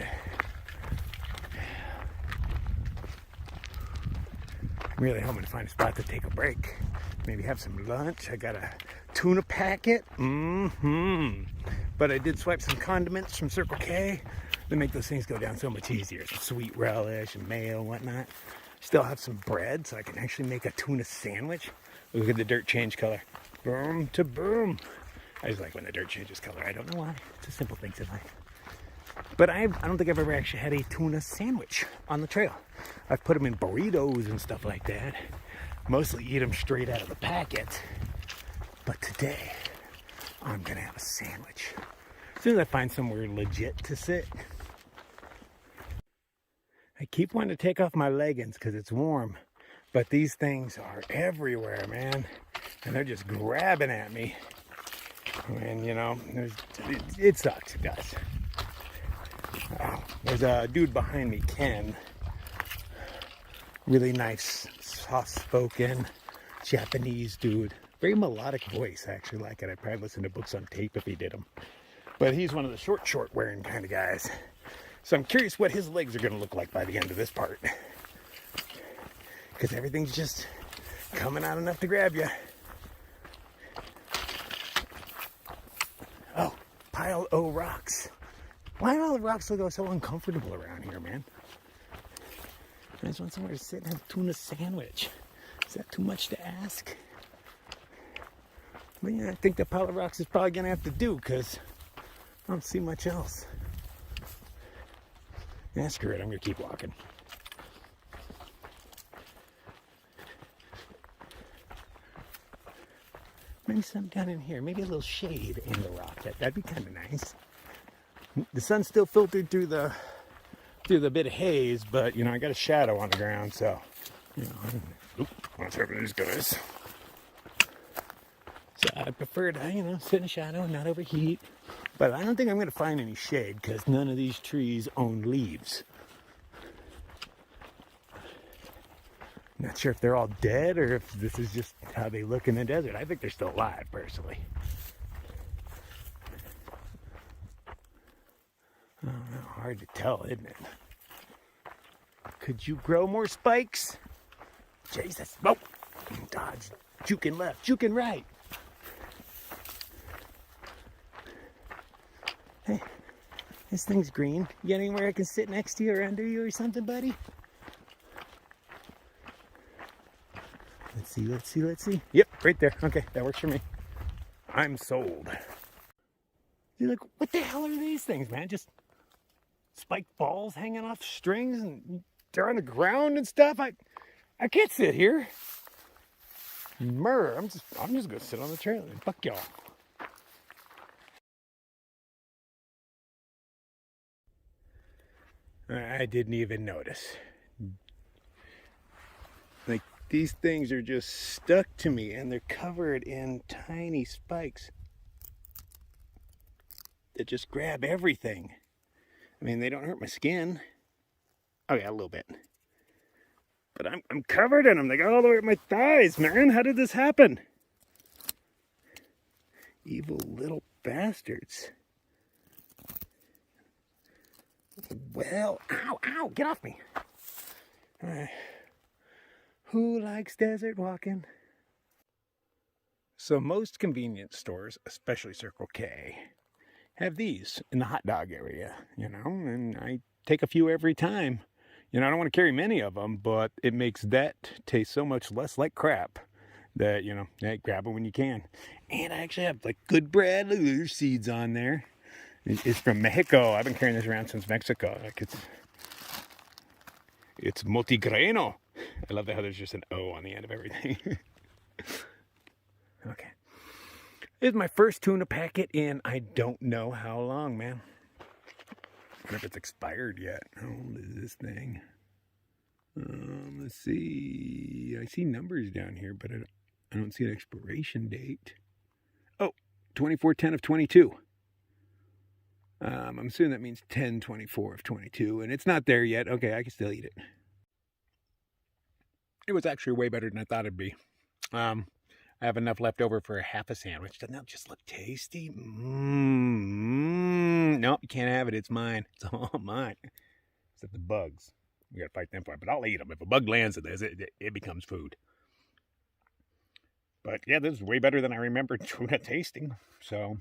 I'm really hoping to find a spot to take a break. Maybe have some lunch. I got a tuna packet. But I did swipe some condiments from Circle K. They make those things go down so much easier. Some sweet relish and mayo and whatnot. Still have some bread, so I can actually make a tuna sandwich. Look at the dirt change color. Boom to boom. I just like when the dirt changes color. I don't know why. It's a simple thing in life. But I don't think I've ever actually had a tuna sandwich on the trail. I've put them in burritos and stuff like that. Mostly eat them straight out of the packet. But today, I'm going to have a sandwich. As soon as I find somewhere legit to sit. I keep wanting to take off my leggings because it's warm. But these things are everywhere, man. And they're just grabbing at me. And, you know, it sucks, it does. There's a dude behind me, Ken. Really nice, soft-spoken Japanese dude. Very melodic voice, I actually like it. I'd probably listen to books on tape if he did them. But he's one of the short wearing kind of guys. So I'm curious what his legs are going to look like by the end of this part. Because everything's just coming out enough to grab you. Oh, pile o' rocks. Why do all the rocks look so uncomfortable around here, man? I just want somewhere to sit and have a tuna sandwich. Is that too much to ask? But yeah, I think the pile of rocks is probably going to have to do because I don't see much else. Yeah, screw it. I'm going to keep walking. Maybe something down in here. Maybe a little shade in the rock. That'd be kind of nice. The sun's still filtered through the bit of haze, but you know I got a shadow on the ground, so you know. What's happening to these guys? So I prefer to sit in the shadow and not overheat. But I don't think I'm going to find any shade because none of these trees own leaves. Not sure if they're all dead or if this is just how they look in the desert. I think they're still alive, personally. Oh, hard to tell, isn't it? Could you grow more spikes? Jesus. Oh, dodge. Juking left, juking right. Hey, this thing's green. You got anywhere I can sit next to you or under you or something, buddy? Let's see. Yep, right there. Okay, that works for me. I'm sold. You're like, what the hell are these things, man? Just spiked balls hanging off strings and they're on the ground and stuff. I can't sit here. I'm just gonna sit on the trailer and fuck y'all. I didn't even notice. Like, these things are just stuck to me and they're covered in tiny spikes that just grab everything. I mean, they don't hurt my skin. Oh yeah, a little bit. But I'm covered in them. They got all the way up my thighs, man. How did this happen? Evil little bastards. Well, ow, get off me. Who likes desert walking? So most convenience stores, especially Circle K, have these in the hot dog area, and I take a few every time. I don't want to carry many of them, but it makes that taste so much less like crap that, grab them when you can. And I actually have like good bread. Look, there's seeds on there. It's from Mexico. I've been carrying this around since Mexico. Like it's multigrano. I love how there's just an O on the end of everything. Okay. This is my first tuna packet in I don't know how long, man. I wonder if it's expired yet. How old is this thing? Let's see. I see numbers down here, but I don't see an expiration date. Oh, 24/10 of 22. I'm assuming that means 10/24 of 22, and it's not there yet. Okay, I can still eat it. It was actually way better than I thought it'd be. I have enough left over for a half a sandwich. Doesn't that just look tasty? Nope, you can't have it. It's mine. It's all mine. Except the bugs. We gotta fight them for it. But I'll eat them. If a bug lands in this, it becomes food. But yeah, this is way better than I remember tasting. So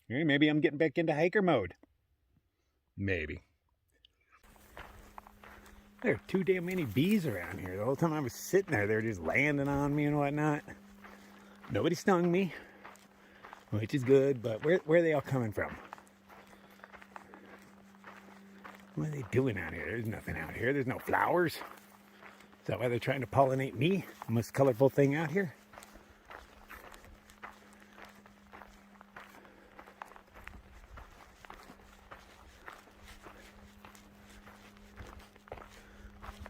maybe I'm getting back into hiker mode. Maybe. There are too damn many bees around here. The whole time I was sitting there, they were just landing on me and whatnot. Nobody stung me, which is good, but where are they all coming from? What are they doing out here? There's nothing out here. There's no flowers. Is that why they're trying to pollinate me? The most colorful thing out here?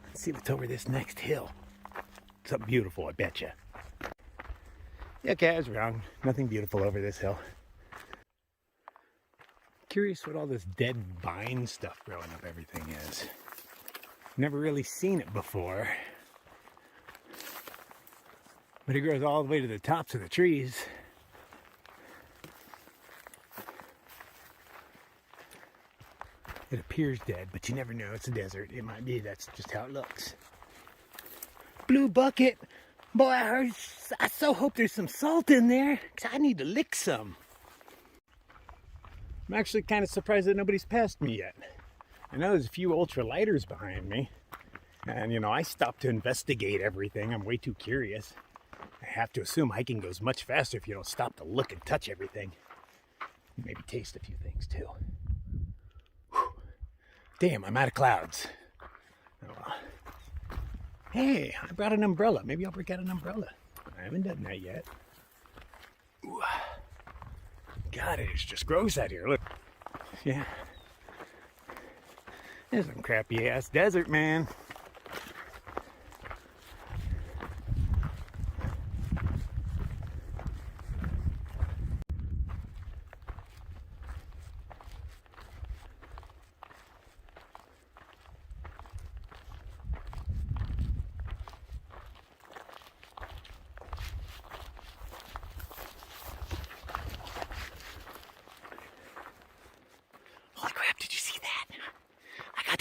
Let's see what's over this next hill. Something beautiful, I betcha. Yeah, okay, I was wrong. Nothing beautiful over this hill. Curious what all this dead vine stuff growing up everything is. Never really seen it before. But it grows all the way to the tops of the trees. It appears dead, but you never know. It's a desert. It might be. That's just how it looks. Blue bucket. Boy, I so hope there's some salt in there, because I need to lick some. I'm actually kind of surprised that nobody's passed me yet. I know there's a few ultralighters behind me. And, you know, I stopped to investigate everything. I'm way too curious. I have to assume hiking goes much faster if you don't stop to look and touch everything. Maybe taste a few things, too. Whew. Damn, I'm out of clouds. Oh, well. Hey, I brought an umbrella. Maybe I'll break out an umbrella. I haven't done that yet. Ooh. God, it is just gross out here. Look. Yeah. There's some crappy ass desert, man.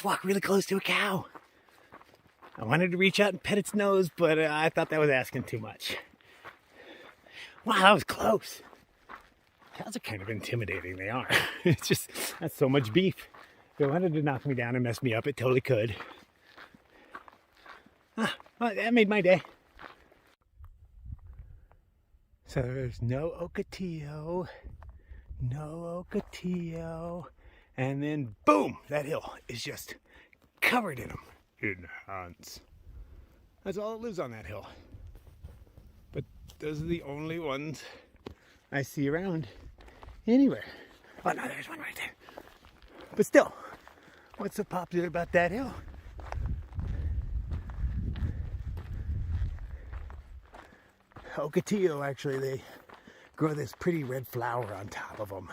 Walk really close to a cow. I wanted to reach out and pet its nose, but I thought that was asking too much. Wow, that was close. Cows are kind of intimidating, they are. It's just, that's so much beef. If it wanted to knock me down and mess me up, it totally could. Ah, well, that made my day. So there's no Ocotillo, no Ocotillo. And then, boom, that hill is just covered in them. In ants. That's all that lives on that hill. But those are the only ones I see around anywhere. Oh, no, there's one right there. But still, what's so popular about that hill? Ocotillo, actually, they grow this pretty red flower on top of them.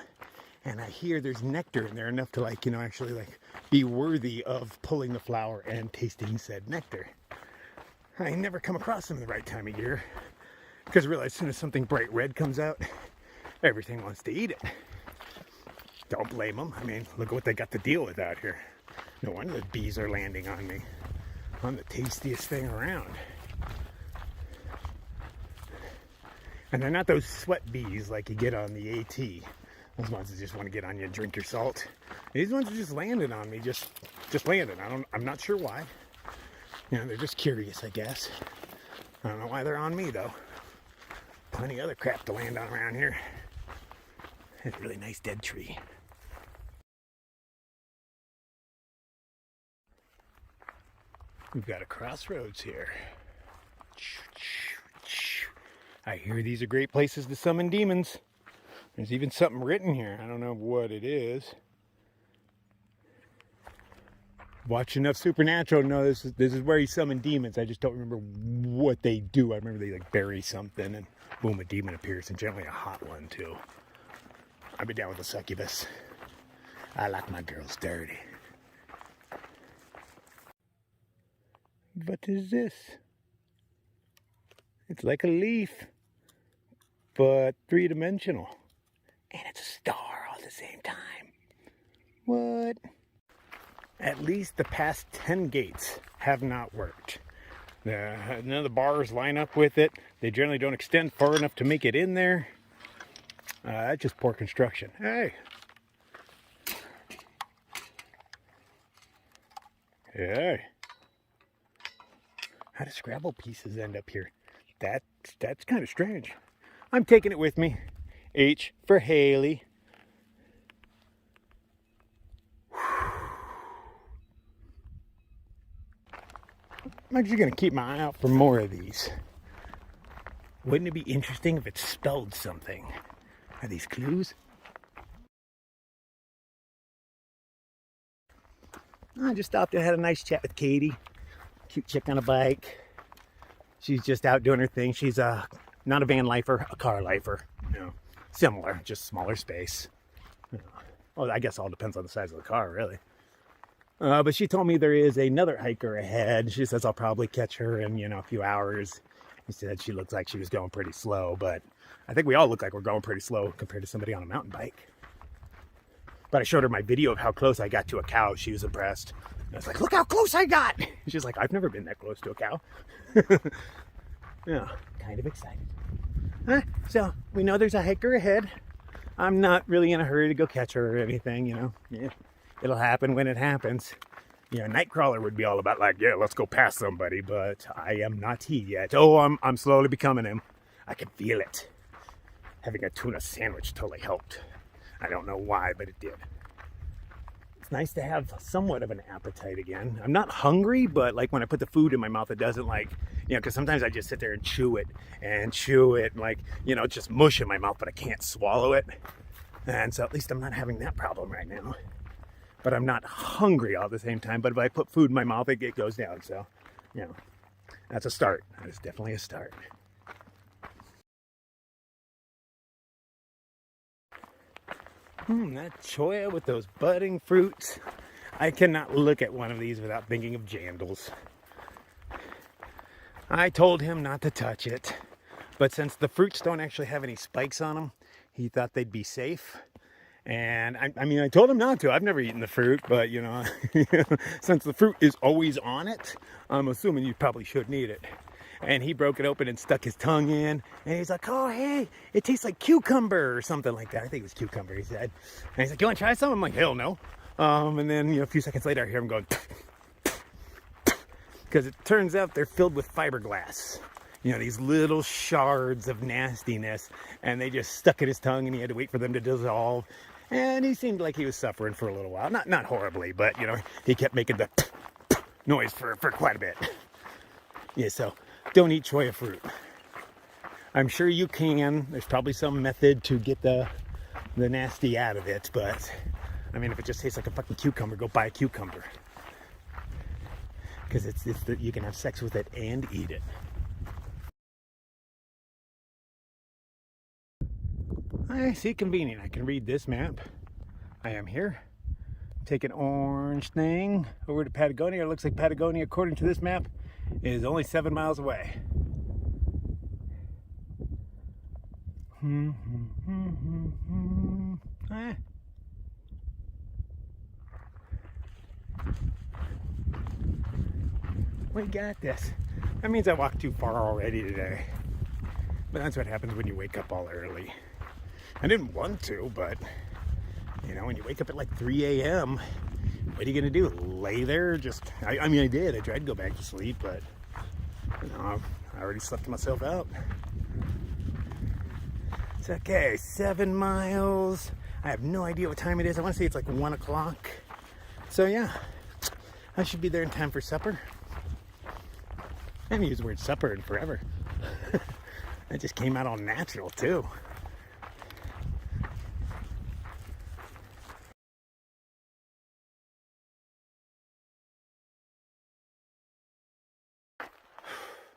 And I hear there's nectar in there enough to, like, you know, actually, like, be worthy of pulling the flower and tasting said nectar. I never come across them in the right time of year. Because I realize as soon as something bright red comes out, everything wants to eat it. Don't blame them. I mean, look at what they got to deal with out here. No wonder the bees are landing on me. I'm the tastiest thing around. And they're not those sweat bees like you get on the AT. Those ones that just want to get on you and drink your salt. These ones are just landing on me, just landing. I'm not sure why. You know, they're just curious, I guess. I don't know why they're on me, though. Plenty of other crap to land on around here. It's a really nice dead tree. We've got a crossroads here. I hear these are great places to summon demons. There's even something written here. I don't know what it is. Watch enough Supernatural to know this is where you summon demons. I just don't remember what they do. I remember they like bury something and boom, a demon appears, and generally a hot one too. I've been down with a succubus. I like my girls dirty. What is this? It's like a leaf, but three-dimensional. And it's a star all at the same time. What? At least the past 10 gates have not worked. None of the bars line up with it. They generally don't extend far enough to make it in there. That's just poor construction. Hey. Hey. How do Scrabble pieces end up here? That's kind of strange. I'm taking it with me. H for Haley. I'm actually going to keep my eye out for more of these. Wouldn't it be interesting if it spelled something? Are these clues? I just stopped and had a nice chat with Katie. Cute chick on a bike. She's just out doing her thing. She's not a van lifer, a car lifer. You know, similar, just smaller space. You know, well, I guess it all depends on the size of the car, really. But she told me there is another hiker ahead. She says I'll probably catch her in, a few hours. He said she looks like she was going pretty slow, but I think we all look like we're going pretty slow compared to somebody on a mountain bike. But I showed her my video of how close I got to a cow. She was impressed. I was like, look how close I got. She's like, I've never been that close to a cow. Yeah, kind of excited. So we know there's a hiker ahead. I'm not really in a hurry to go catch her or anything, Yeah, it'll happen when it happens. Nightcrawler would be all about like, yeah, let's go past somebody, but I am not he yet. Oh, I'm slowly becoming him. I can feel it. Having a tuna sandwich totally helped. I don't know why, but it did. It's nice to have somewhat of an appetite again. I'm not hungry, but like when I put the food in my mouth, it doesn't because sometimes I just sit there and chew it, like, just mush in my mouth, but I can't swallow it. And so at least I'm not having that problem right now. But I'm not hungry all at the same time. But if I put food in my mouth, it goes down. So, that's a start. That is definitely a start. That cholla with those budding fruits. I cannot look at one of these without thinking of Jandals. I told him not to touch it. But since the fruits don't actually have any spikes on them, he thought they'd be safe. And I told him not to. I've never eaten the fruit, but since the fruit is always on it, I'm assuming you probably shouldn't eat it. And he broke it open and stuck his tongue in, and he's like, oh, hey, it tastes like cucumber or something like that. I think it was cucumber, he said. And he's like, you want to try some? I'm like, hell no. And then, a few seconds later, I hear him going, because it turns out they're filled with fiberglass. These little shards of nastiness, and they just stuck in his tongue, and he had to wait for them to dissolve. And he seemed like he was suffering for a little while. Not horribly, but, he kept making the noise for quite a bit. Yeah, so don't eat cholla fruit. I'm sure you can. There's probably some method to get the nasty out of it, but, if it just tastes like a fucking cucumber, go buy a cucumber. Because you can have sex with it and eat it. I see convenient. I can read this map. I am here. Take an orange thing over to Patagonia. It looks like Patagonia, according to this map, is only 7 miles away. We got this. That means I walked too far already today. But that's what happens when you wake up all early. I didn't want to, but, when you wake up at like 3 a.m., what are you going to do? Lay there? I did. I tried to go back to sleep, but, I already slept myself out. It's okay. 7 miles. I have no idea what time it is. I want to say it's like 1 o'clock. So, yeah, I should be there in time for supper. I haven't used the word supper in forever. That just came out all natural, too.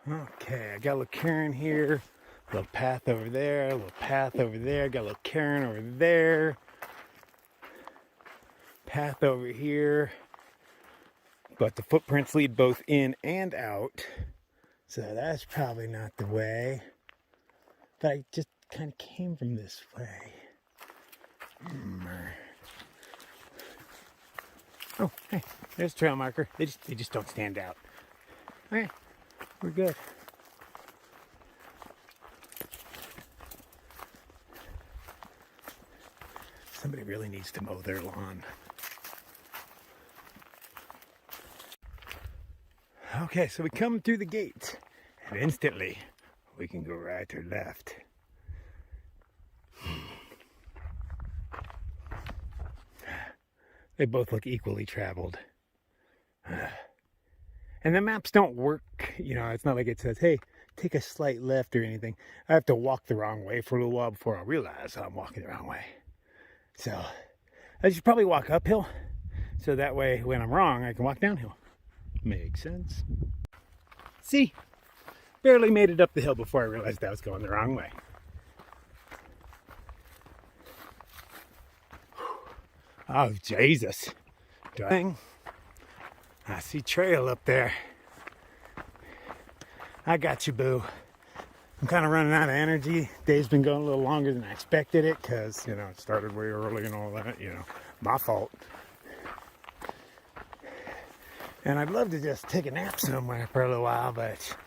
Okay, I got a little cairn here, a little path over there, a little path over there, got a little cairn over there, path over here, but the footprints lead both in and out, So that's probably not the way. But I just kind of came from this way. Oh, hey, there's a trail marker. They just don't stand out. Okay, we're good. Somebody really needs to mow their lawn. Okay, so we come through the gate, and instantly we can go right or left. They both look equally traveled. And the maps don't work, you know, it's not like it says, hey, take a slight left or anything. I have to walk the wrong way for a little while before I realize I'm walking the wrong way. So I should probably walk uphill, so that way when I'm wrong, I can walk downhill. Makes sense. See, barely made it up the hill before I realized I was going the wrong way. Oh, Jesus. I see trail up there. I got you, boo. I'm kind of running out of energy. Day's been going a little longer than I expected it because, you know, it started way early and all that, you know, my fault. And I'd love to just take a nap somewhere for a little while, but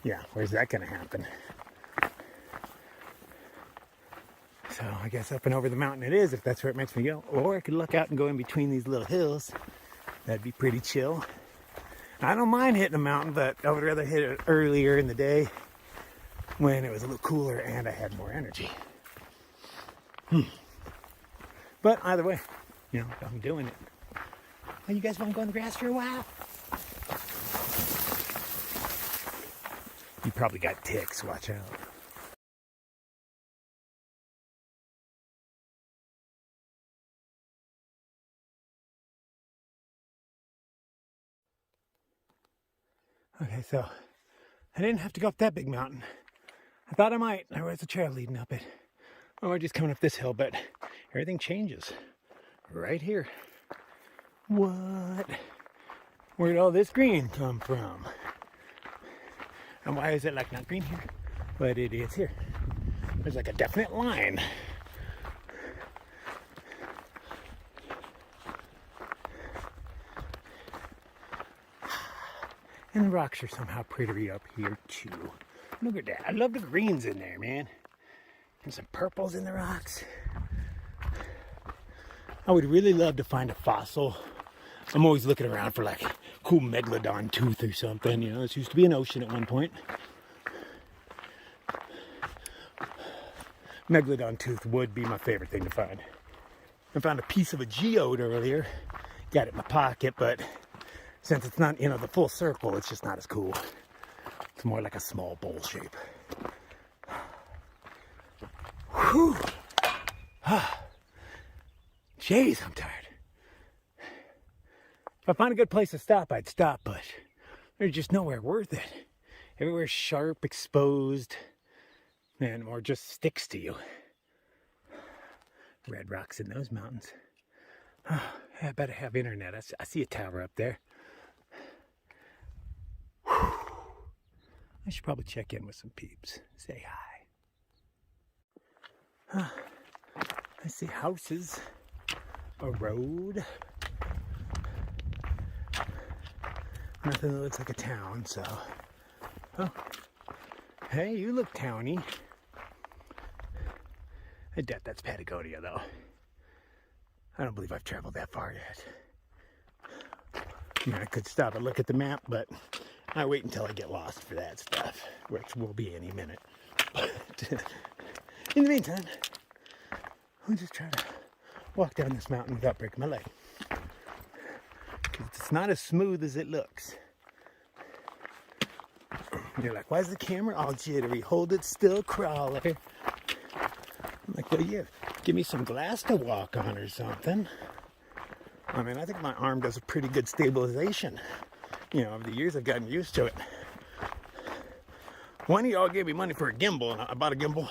yeah, where's that going to happen? So I guess up and over the mountain it is, if that's where it makes me go. Or I could look out and go in between these little hills. That'd be pretty chill. I don't mind hitting a mountain, but I would rather hit it earlier in the day when it was a little cooler and I had more energy. But either way, you know, I'm doing it. Oh, you guys want to go in the grass for a while? You probably got ticks, watch out. Okay, so I didn't have to go up that big mountain. I thought I might. There was a trail leading up it. Oh, we're just coming up this hill, but everything changes right here. What? Where did all this green come from? And why is it like not green here? But it is here. There's like a definite line. And the rocks are somehow pretty up here too. Look at that. I love the greens in there, man. And some purples in the rocks. I would really love to find a fossil. I'm always looking around for like a cool megalodon tooth or something. You know, this used to be an ocean at one point. Megalodon tooth would be my favorite thing to find. I found a piece of a geode earlier. Got it in my pocket, but since it's not, you know, the full circle, it's just not as cool. It's more like a small bowl shape. Whew. Jeez, I'm tired. If I find a good place to stop, I'd stop, but there's just nowhere worth it. Everywhere's sharp, exposed, and or just sticks to you. Red rocks in those mountains. I better have internet. I see a tower up there. I should probably check in with some peeps. Say hi. I see houses, a road. Nothing that looks like a town, so. Oh. Hey, you look towny. I doubt that's Patagonia, though. I don't believe I've traveled that far yet. I mean, I could stop and look at the map, but I wait until I get lost for that stuff, which will be any minute. But in the meantime, I'll just try to walk down this mountain without breaking my leg. Because it's not as smooth as it looks. You're like, why is the camera all jittery? Hold it still, crawler. I'm like, well, yeah, give me some glass to walk on or something. I mean, I think my arm does a pretty good stabilization. You know, over the years I've gotten used to it. One of y'all gave me money for a gimbal, and I bought a gimbal,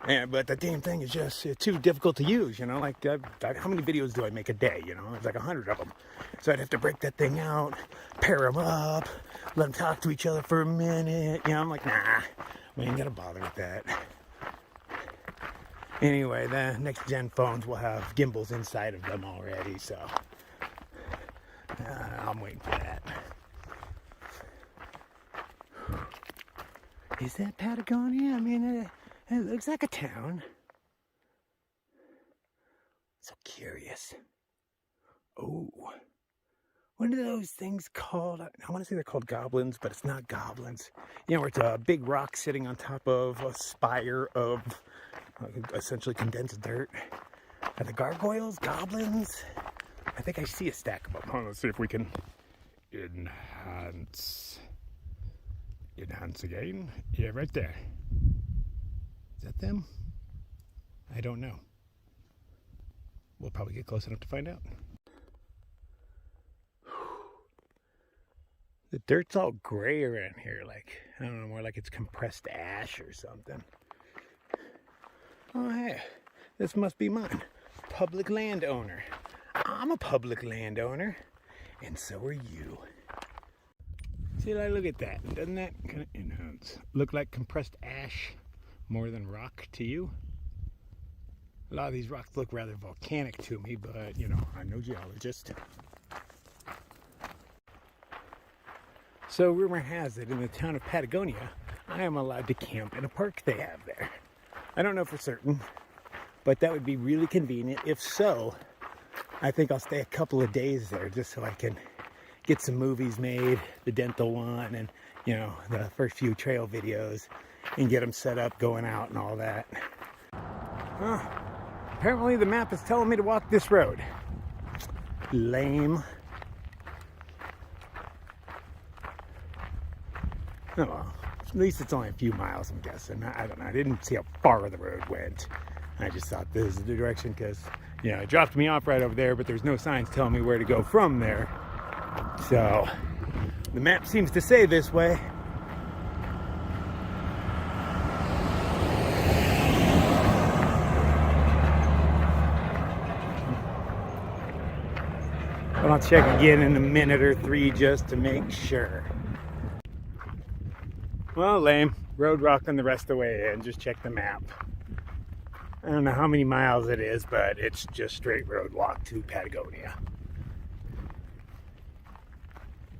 But the damn thing is just too difficult to use, you know, like how many videos do I make a day, you know? It's like 100 of them. So I'd have to break that thing out, pair them up, let them talk to each other for a minute. You know, I'm like, nah, we ain't gonna bother with that. Anyway, the next gen phones will have gimbals inside of them already, so I'm waiting for that. Is that Patagonia? I mean, it looks like a town. So curious. Oh, what are those things called? I want to say they're called goblins, but it's not goblins. You know, where it's a big rock sitting on top of a spire of essentially condensed dirt. Are the gargoyles goblins? I think I see a stack of them. Hold on, let's see if we can enhance again. Yeah, right there. Is that them? I don't know. We'll probably get close enough to find out. The dirt's all gray around here, like, I don't know, more like it's compressed ash or something. Oh, hey, this must be mine. Public landowner. I'm a public landowner, and so are you. See, look at that. Doesn't that kind of enhance? Look like compressed ash more than rock to you? A lot of these rocks look rather volcanic to me, but, you know, I'm no geologist. So rumor has it, in the town of Patagonia, I am allowed to camp in a park they have there. I don't know for certain, but that would be really convenient. If so, I think I'll stay a couple of days there just so I can get some movies made, the dental one, and, you know, the first few trail videos, and get them set up, going out and all that. Apparently the map is telling me to walk this road. Lame. Oh well, at least it's only a few miles, I'm guessing. I don't know, I didn't see how far the road went. I just thought this is the direction because, you know, it dropped me off right over there, but there's no signs telling me where to go from there. So, the map seems to say this way. But I'll check again in a minute or three just to make sure. Well, lame. Road rocking the rest of the way in. Just check the map. I don't know how many miles it is, but it's just straight road walk to Patagonia.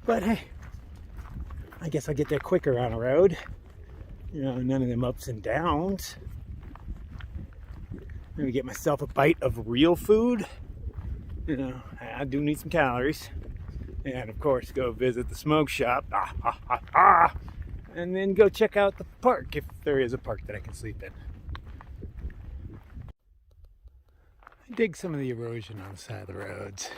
But hey, I guess I'll get there quicker on a road. You know, none of them ups and downs. Maybe get myself a bite of real food. You know, I do need some calories. And of course, go visit the smoke shop. And then go check out the park, if there is a park that I can sleep in. I dig some of the erosion on the side of the roads.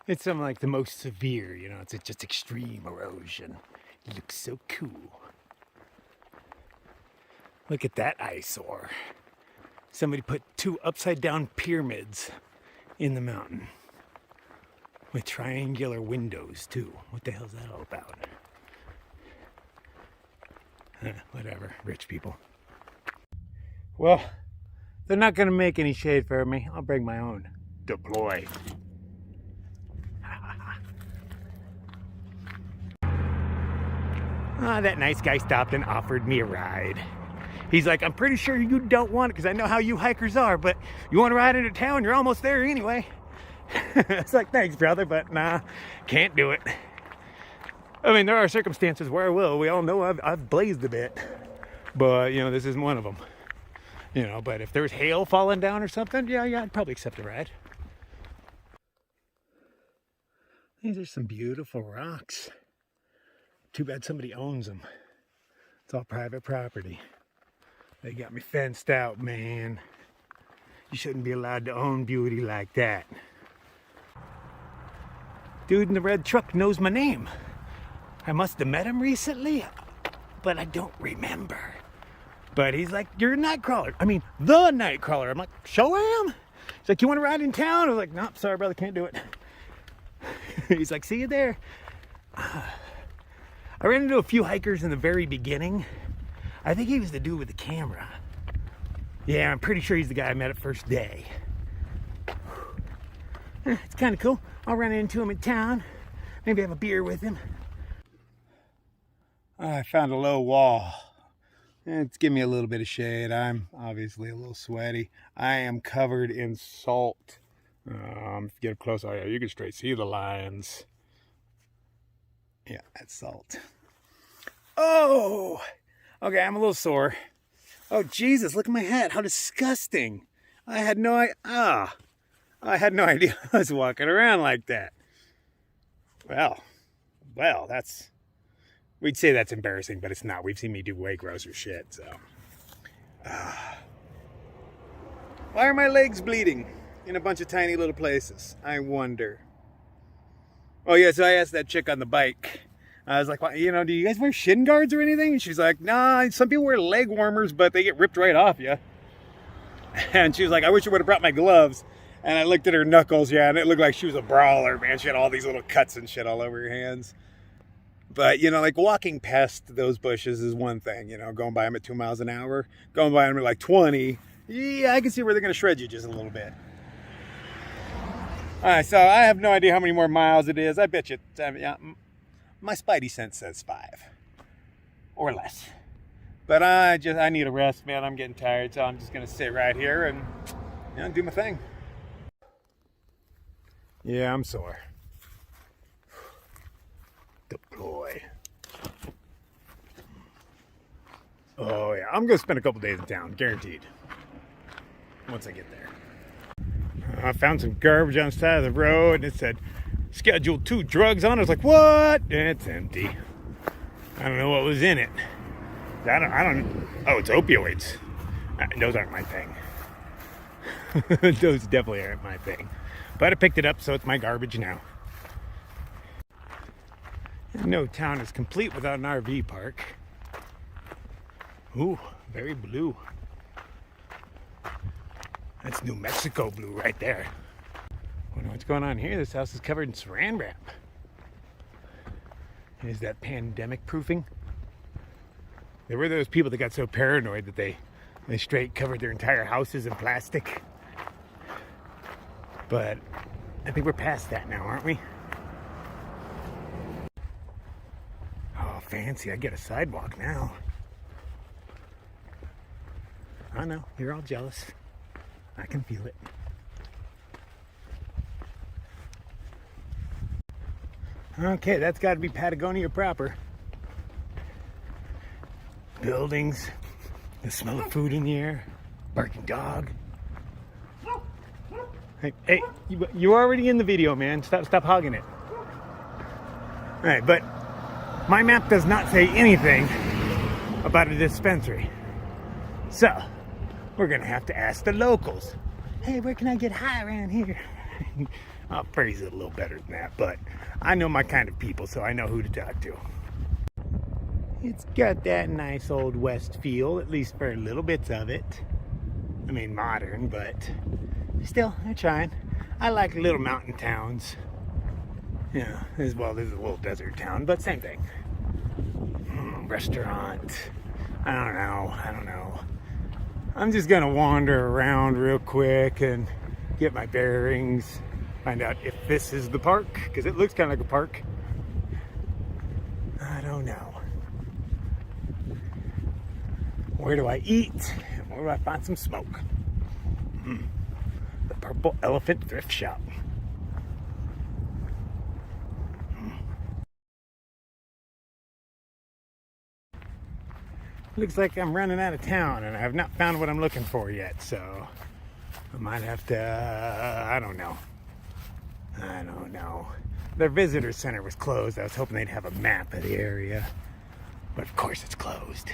It's something like the most severe, you know, it's just extreme erosion. It looks so cool. Look at that eyesore. Somebody put 2 upside down pyramids in the mountain with triangular windows too. What the hell's that all about? Whatever, rich people. Well, they're not gonna make any shade for me. I'll bring my own. Deploy. That nice guy stopped and offered me a ride. He's like, I'm pretty sure you don't want it because I know how you hikers are, but you want to ride into town? You're almost there anyway. It's like, thanks, brother, but nah, can't do it. I mean, there are circumstances where I will. We all know I've blazed a bit, but, you know, this isn't one of them. You know, but if there's hail falling down or something, yeah, I'd probably accept a ride. These are some beautiful rocks. Too bad somebody owns them. It's all private property. They got me fenced out, man. You shouldn't be allowed to own beauty like that. Dude in the red truck knows my name. I must have met him recently, but I don't remember. But he's like, you're a Nightcrawler. I mean, the Nightcrawler. I'm like, show him. He's like, you want to ride in town? I was like, nope, sorry, brother, can't do it. He's like, see you there. I ran into a few hikers in the very beginning. I think he was the dude with the camera. Yeah, I'm pretty sure he's the guy I met at first day. It's kind of cool. I'll run into him in town. Maybe have a beer with him. I found a low wall. It's giving me a little bit of shade. I'm obviously a little sweaty. I am covered in salt. If you get up close, oh yeah, you can straight see the lines. Yeah, that's salt. Oh! Okay, I'm a little sore. Oh, Jesus, look at my hat. How disgusting. I had no idea I was walking around like that. Well, that's... We'd say that's embarrassing, but it's not. We've seen me do way grosser shit, so... Why are my legs bleeding in a bunch of tiny little places? I wonder. Oh, yeah, so I asked that chick on the bike. I was like, well, you know, do you guys wear shin guards or anything? And she's like, nah, some people wear leg warmers, but they get ripped right off you. And she was like, I wish I would have brought my gloves. And I looked at her knuckles, yeah, and it looked like she was a brawler, man. She had all these little cuts and shit all over her hands. But, you know, like walking past those bushes is one thing, you know, going by them at 2 miles an hour. Going by them at like 20, yeah, I can see where they're going to shred you just a little bit. All right, so I have no idea how many more miles it is. I bet you, yeah, my spidey sense says 5 or less. But I need a rest, man. I'm getting tired, so I'm just going to sit right here and, you know, do my thing. Yeah, I'm sore. Deploy. Oh, yeah. I'm going to spend a couple days in town, guaranteed. Once I get there. I found some garbage on the side of the road, and it said, Schedule 2 drugs on it. I was like, what? It's empty. I don't know what was in it. I don't. Oh, it's opioids. Those aren't my thing. Those definitely aren't my thing. But I picked it up, so it's my garbage now. No town is complete without an RV park. Ooh, very blue. That's New Mexico blue right there. I wonder what's going on here. This house is covered in saran wrap. Is that pandemic proofing? There were those people that got so paranoid that they straight covered their entire houses in plastic. But I think we're past that now, aren't we? Oh, fancy. I get a sidewalk now. I know. You're all jealous. I can feel it. Okay, that's got to be Patagonia proper. Buildings, the smell of food in the air, barking dog. Hey, you're already in the video, man. Stop hogging it. All right, but my map does not say anything about a dispensary. So, we're going to have to ask the locals. Hey, where can I get high around here? I'll phrase it a little better than that, but I know my kind of people, so I know who to talk to. It's got that nice old West feel, at least for little bits of it. I mean, modern, but still, they're trying. I like little mountain towns. Yeah, as well, this is a little desert town, but same thing. Restaurant. I don't know. I'm just gonna wander around real quick and get my bearings. Find out if this is the park, because it looks kind of like a park. I don't know. Where do I eat? Where do I find some smoke? The Purple Elephant Thrift Shop. Looks like I'm running out of town and I have not found what I'm looking for yet, so I might have to, I don't know. Their visitor center was closed. I was hoping they'd have a map of the area, but of course it's closed.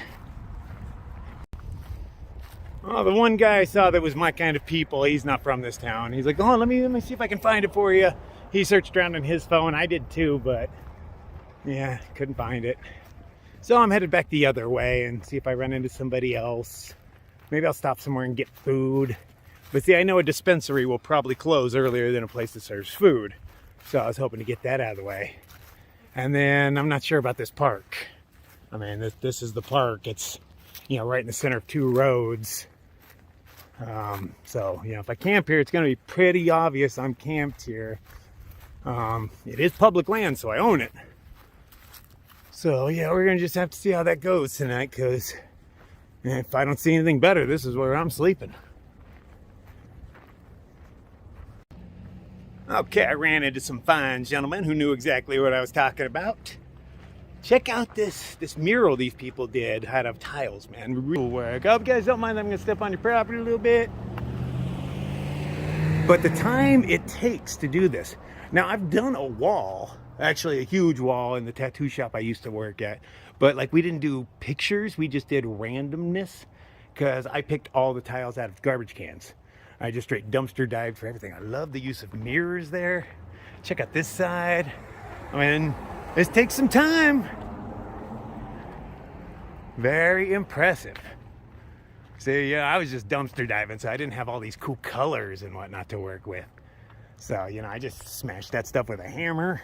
Oh, the one guy I saw that was my kind of people, he's not from this town. He's like, oh, let me see if I can find it for you. He searched around on his phone. I did too, but yeah, couldn't find it. So I'm headed back the other way and see if I run into somebody else. Maybe I'll stop somewhere and get food. But see, I know a dispensary will probably close earlier than a place that serves food. So I was hoping to get that out of the way. And then I'm not sure about this park. I mean, this is the park. It's right in the center of two roads. So, if I camp here, it's going to be pretty obvious I'm camped here. It is public land, so I own it. So, we're going to just have to see how that goes tonight, because if I don't see anything better, this is where I'm sleeping. Okay, I ran into some fine gentlemen who knew exactly what I was talking about. Check out this mural these people did out of tiles, man. Real work. I hope you guys don't mind, I'm going to step on your property a little bit. But the time it takes to do this. Now, I've done a wall, actually a huge wall in the tattoo shop I used to work at. But like, we didn't do pictures, we just did randomness, because I picked all the tiles out of garbage cans. I just straight dumpster dived for everything. I love the use of mirrors there. Check out this side. I mean, this takes some time. Very impressive. See, I was just dumpster diving, so I didn't have all these cool colors and whatnot to work with. So, I just smashed that stuff with a hammer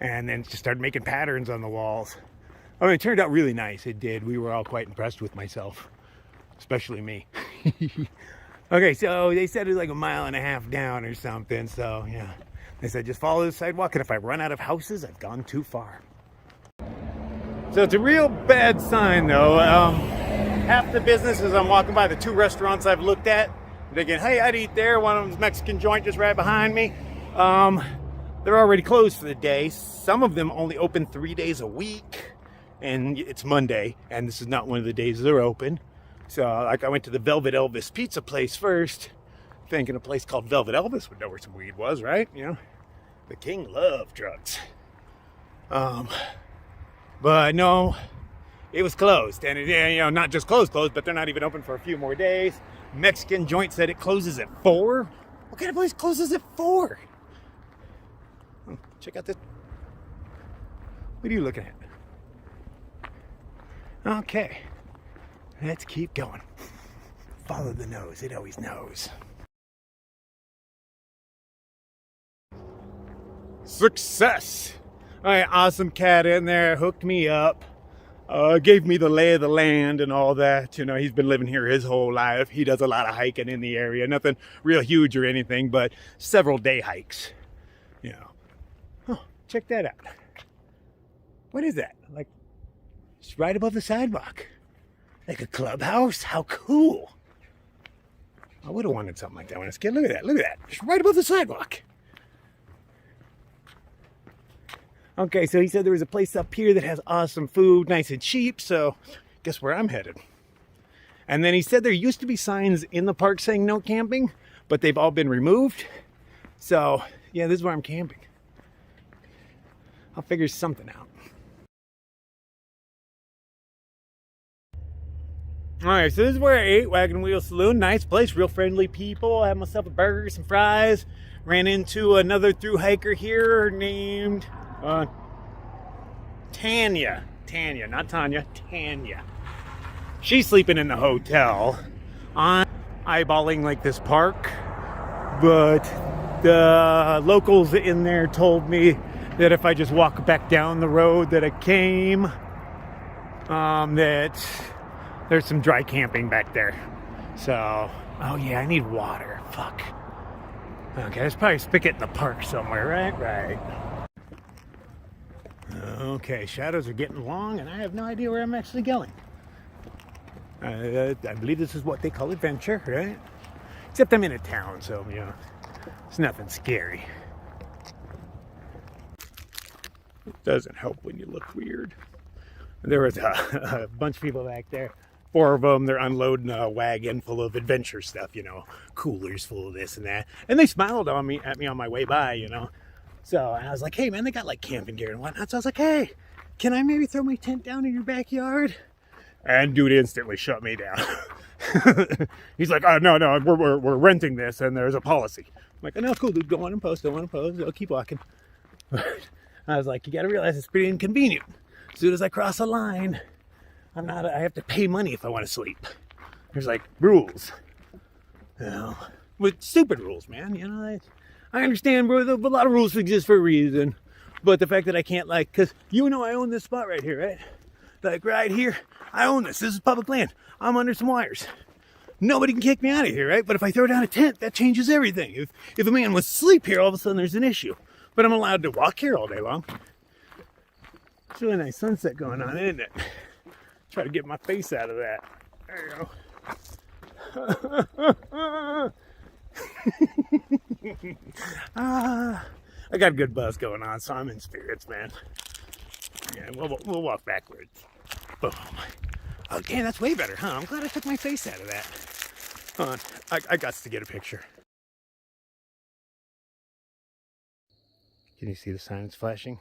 and then just started making patterns on the walls. I mean, it turned out really nice. It did. We were all quite impressed with myself, especially me. Okay, so they said it was like 1.5 miles down or something. So, they said just follow the sidewalk, and if I run out of houses, I've gone too far. So it's a real bad sign, though. Half the businesses I'm walking by, the 2 restaurants I've looked at, thinking, hey, I'd eat there. One of them's Mexican joint just right behind me. They're already closed for the day. Some of them only open 3 days a week, and it's Monday, and this is not one of the days they're open. So, like, I went to the Velvet Elvis pizza place first, thinking a place called Velvet Elvis would know where some weed was, right? The king loved drugs. But no, it was closed. And, not just closed, but they're not even open for a few more days. Mexican joint said it closes at 4. What kind of place closes at 4? Oh, check out this. What are you looking at? Okay. Let's keep going. Follow the nose. It always knows. Success! All right, awesome cat in there. Hooked me up. Gave me the lay of the land and all that. He's been living here his whole life. He does a lot of hiking in the area. Nothing real huge or anything, but several day hikes. Oh, check that out. What is that? Like, it's right above the sidewalk. Like a clubhouse? How cool. I would have wanted something like that when I was a kid. Look at that. Look at that. Just right above the sidewalk. Okay, so he said there was a place up here that has awesome food, nice and cheap. So guess where I'm headed. And then he said there used to be signs in the park saying no camping, but they've all been removed. So, this is where I'm camping. I'll figure something out. All right, so this is where I ate, Wagon Wheel Saloon. Nice place, real friendly people. I had myself a burger, some fries. Ran into another thru hiker here named Tanya. Tanya, not Tanya, Tanya. She's sleeping in the hotel. I'm eyeballing like this park, but the locals in there told me that if I just walk back down the road that I came, that there's some dry camping back there. So, oh yeah, I need water. Fuck. Okay, there's probably a spigot in the park somewhere, right? Right. Okay, shadows are getting long, and I have no idea where I'm actually going. I believe this is what they call adventure, right? Except I'm in a town, so, it's nothing scary. It doesn't help when you look weird. There was a bunch of people back there. 4 of them, they're unloading a wagon full of adventure stuff, coolers full of this and that. And they smiled at me on my way by, So, and I was like, hey, man, they got like camping gear and whatnot. So I was like, hey, can I maybe throw my tent down in your backyard? And dude instantly shut me down. He's like, oh, no, we're renting this and there's a policy. I'm like, oh, no, cool, dude, go on and post, I'll keep walking. I was like, you got to realize it's pretty inconvenient. As soon as I cross a line, I have to pay money if I want to sleep. There's like rules. With stupid rules, man. I understand, bro, a lot of rules exist for a reason. But the fact that I can't, because I own this spot right here, right? Like right here, I own this. This is public land. I'm under some wires. Nobody can kick me out of here, right? But if I throw down a tent, that changes everything. If a man was asleep here, all of a sudden there's an issue. But I'm allowed to walk here all day long. It's a really nice sunset going on, isn't it? Try to get my face out of that. There you go. I got a good buzz going on, so I'm in spirits, man. Yeah, we'll walk backwards. Boom. Okay, that's way better, huh? I'm glad I took my face out of that. Hold on, I got to get a picture. Can you see the signs flashing?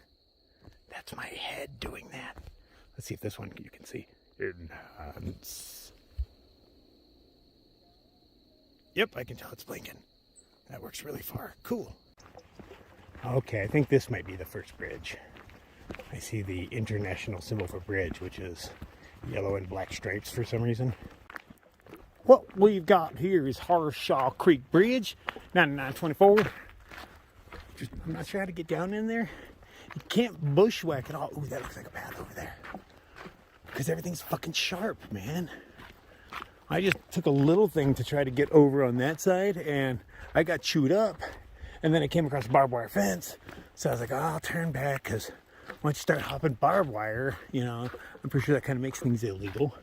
That's my head doing that. Let's see if this one you can see. Yep, I can tell it's blinking. That works really far. Cool. Okay, I think this might be the first bridge. I see the international symbol for bridge, which is yellow and black stripes for some reason. What we've got here is Harshaw Creek Bridge, 9924. I'm not sure how to get down in there. You can't bushwhack at all. Ooh, that looks like a path over there. Because everything's fucking sharp, man. I just took a little thing to try to get over on that side, and I got chewed up. And then I came across a barbed wire fence. So I was like, oh, I'll turn back, because once you start hopping barbed wire, you know, I'm pretty sure that kind of makes things illegal.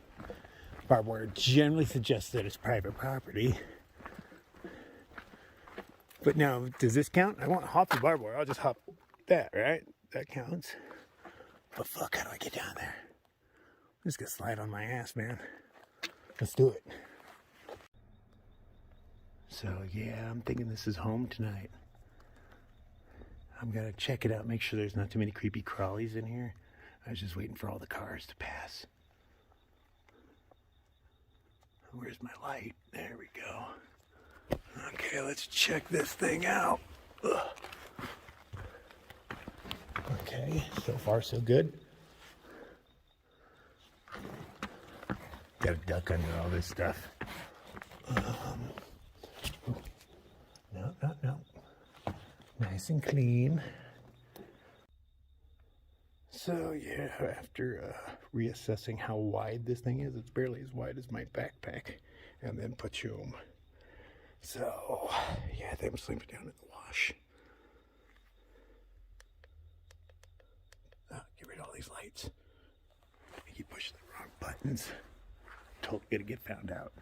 Barbed wire generally suggests that it's private property. But now, does this count? I won't hop the barbed wire. I'll just hop that, right? That counts. But fuck, how do I get down there? I'm just gonna slide on my ass, man. Let's do it. So yeah, I'm thinking this is home tonight. I'm gonna check it out, make sure there's not too many creepy crawlies in here. I was just waiting for all the cars to pass. Where's my light? There we go. Okay, let's check this thing out. Ugh. Okay, so far so good. Got to duck under all this stuff. No. Nice and clean. So yeah, after reassessing how wide this thing is, it's barely as wide as my backpack. And then pachoom. So yeah, I think I'm sleeping down in the wash. Get rid of all these lights. I keep pushing the wrong buttons. Totally gonna get found out.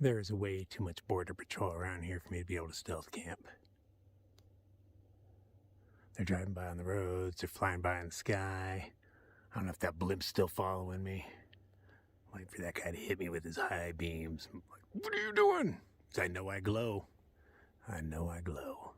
There is way too much border patrol around here for me to be able to stealth camp. They're driving by on the roads, they're flying by in the sky. I don't know if that blimp's still following me. I'm waiting for that guy to hit me with his high beams. I'm like, what are you doing? Because I know I glow. I know I glow.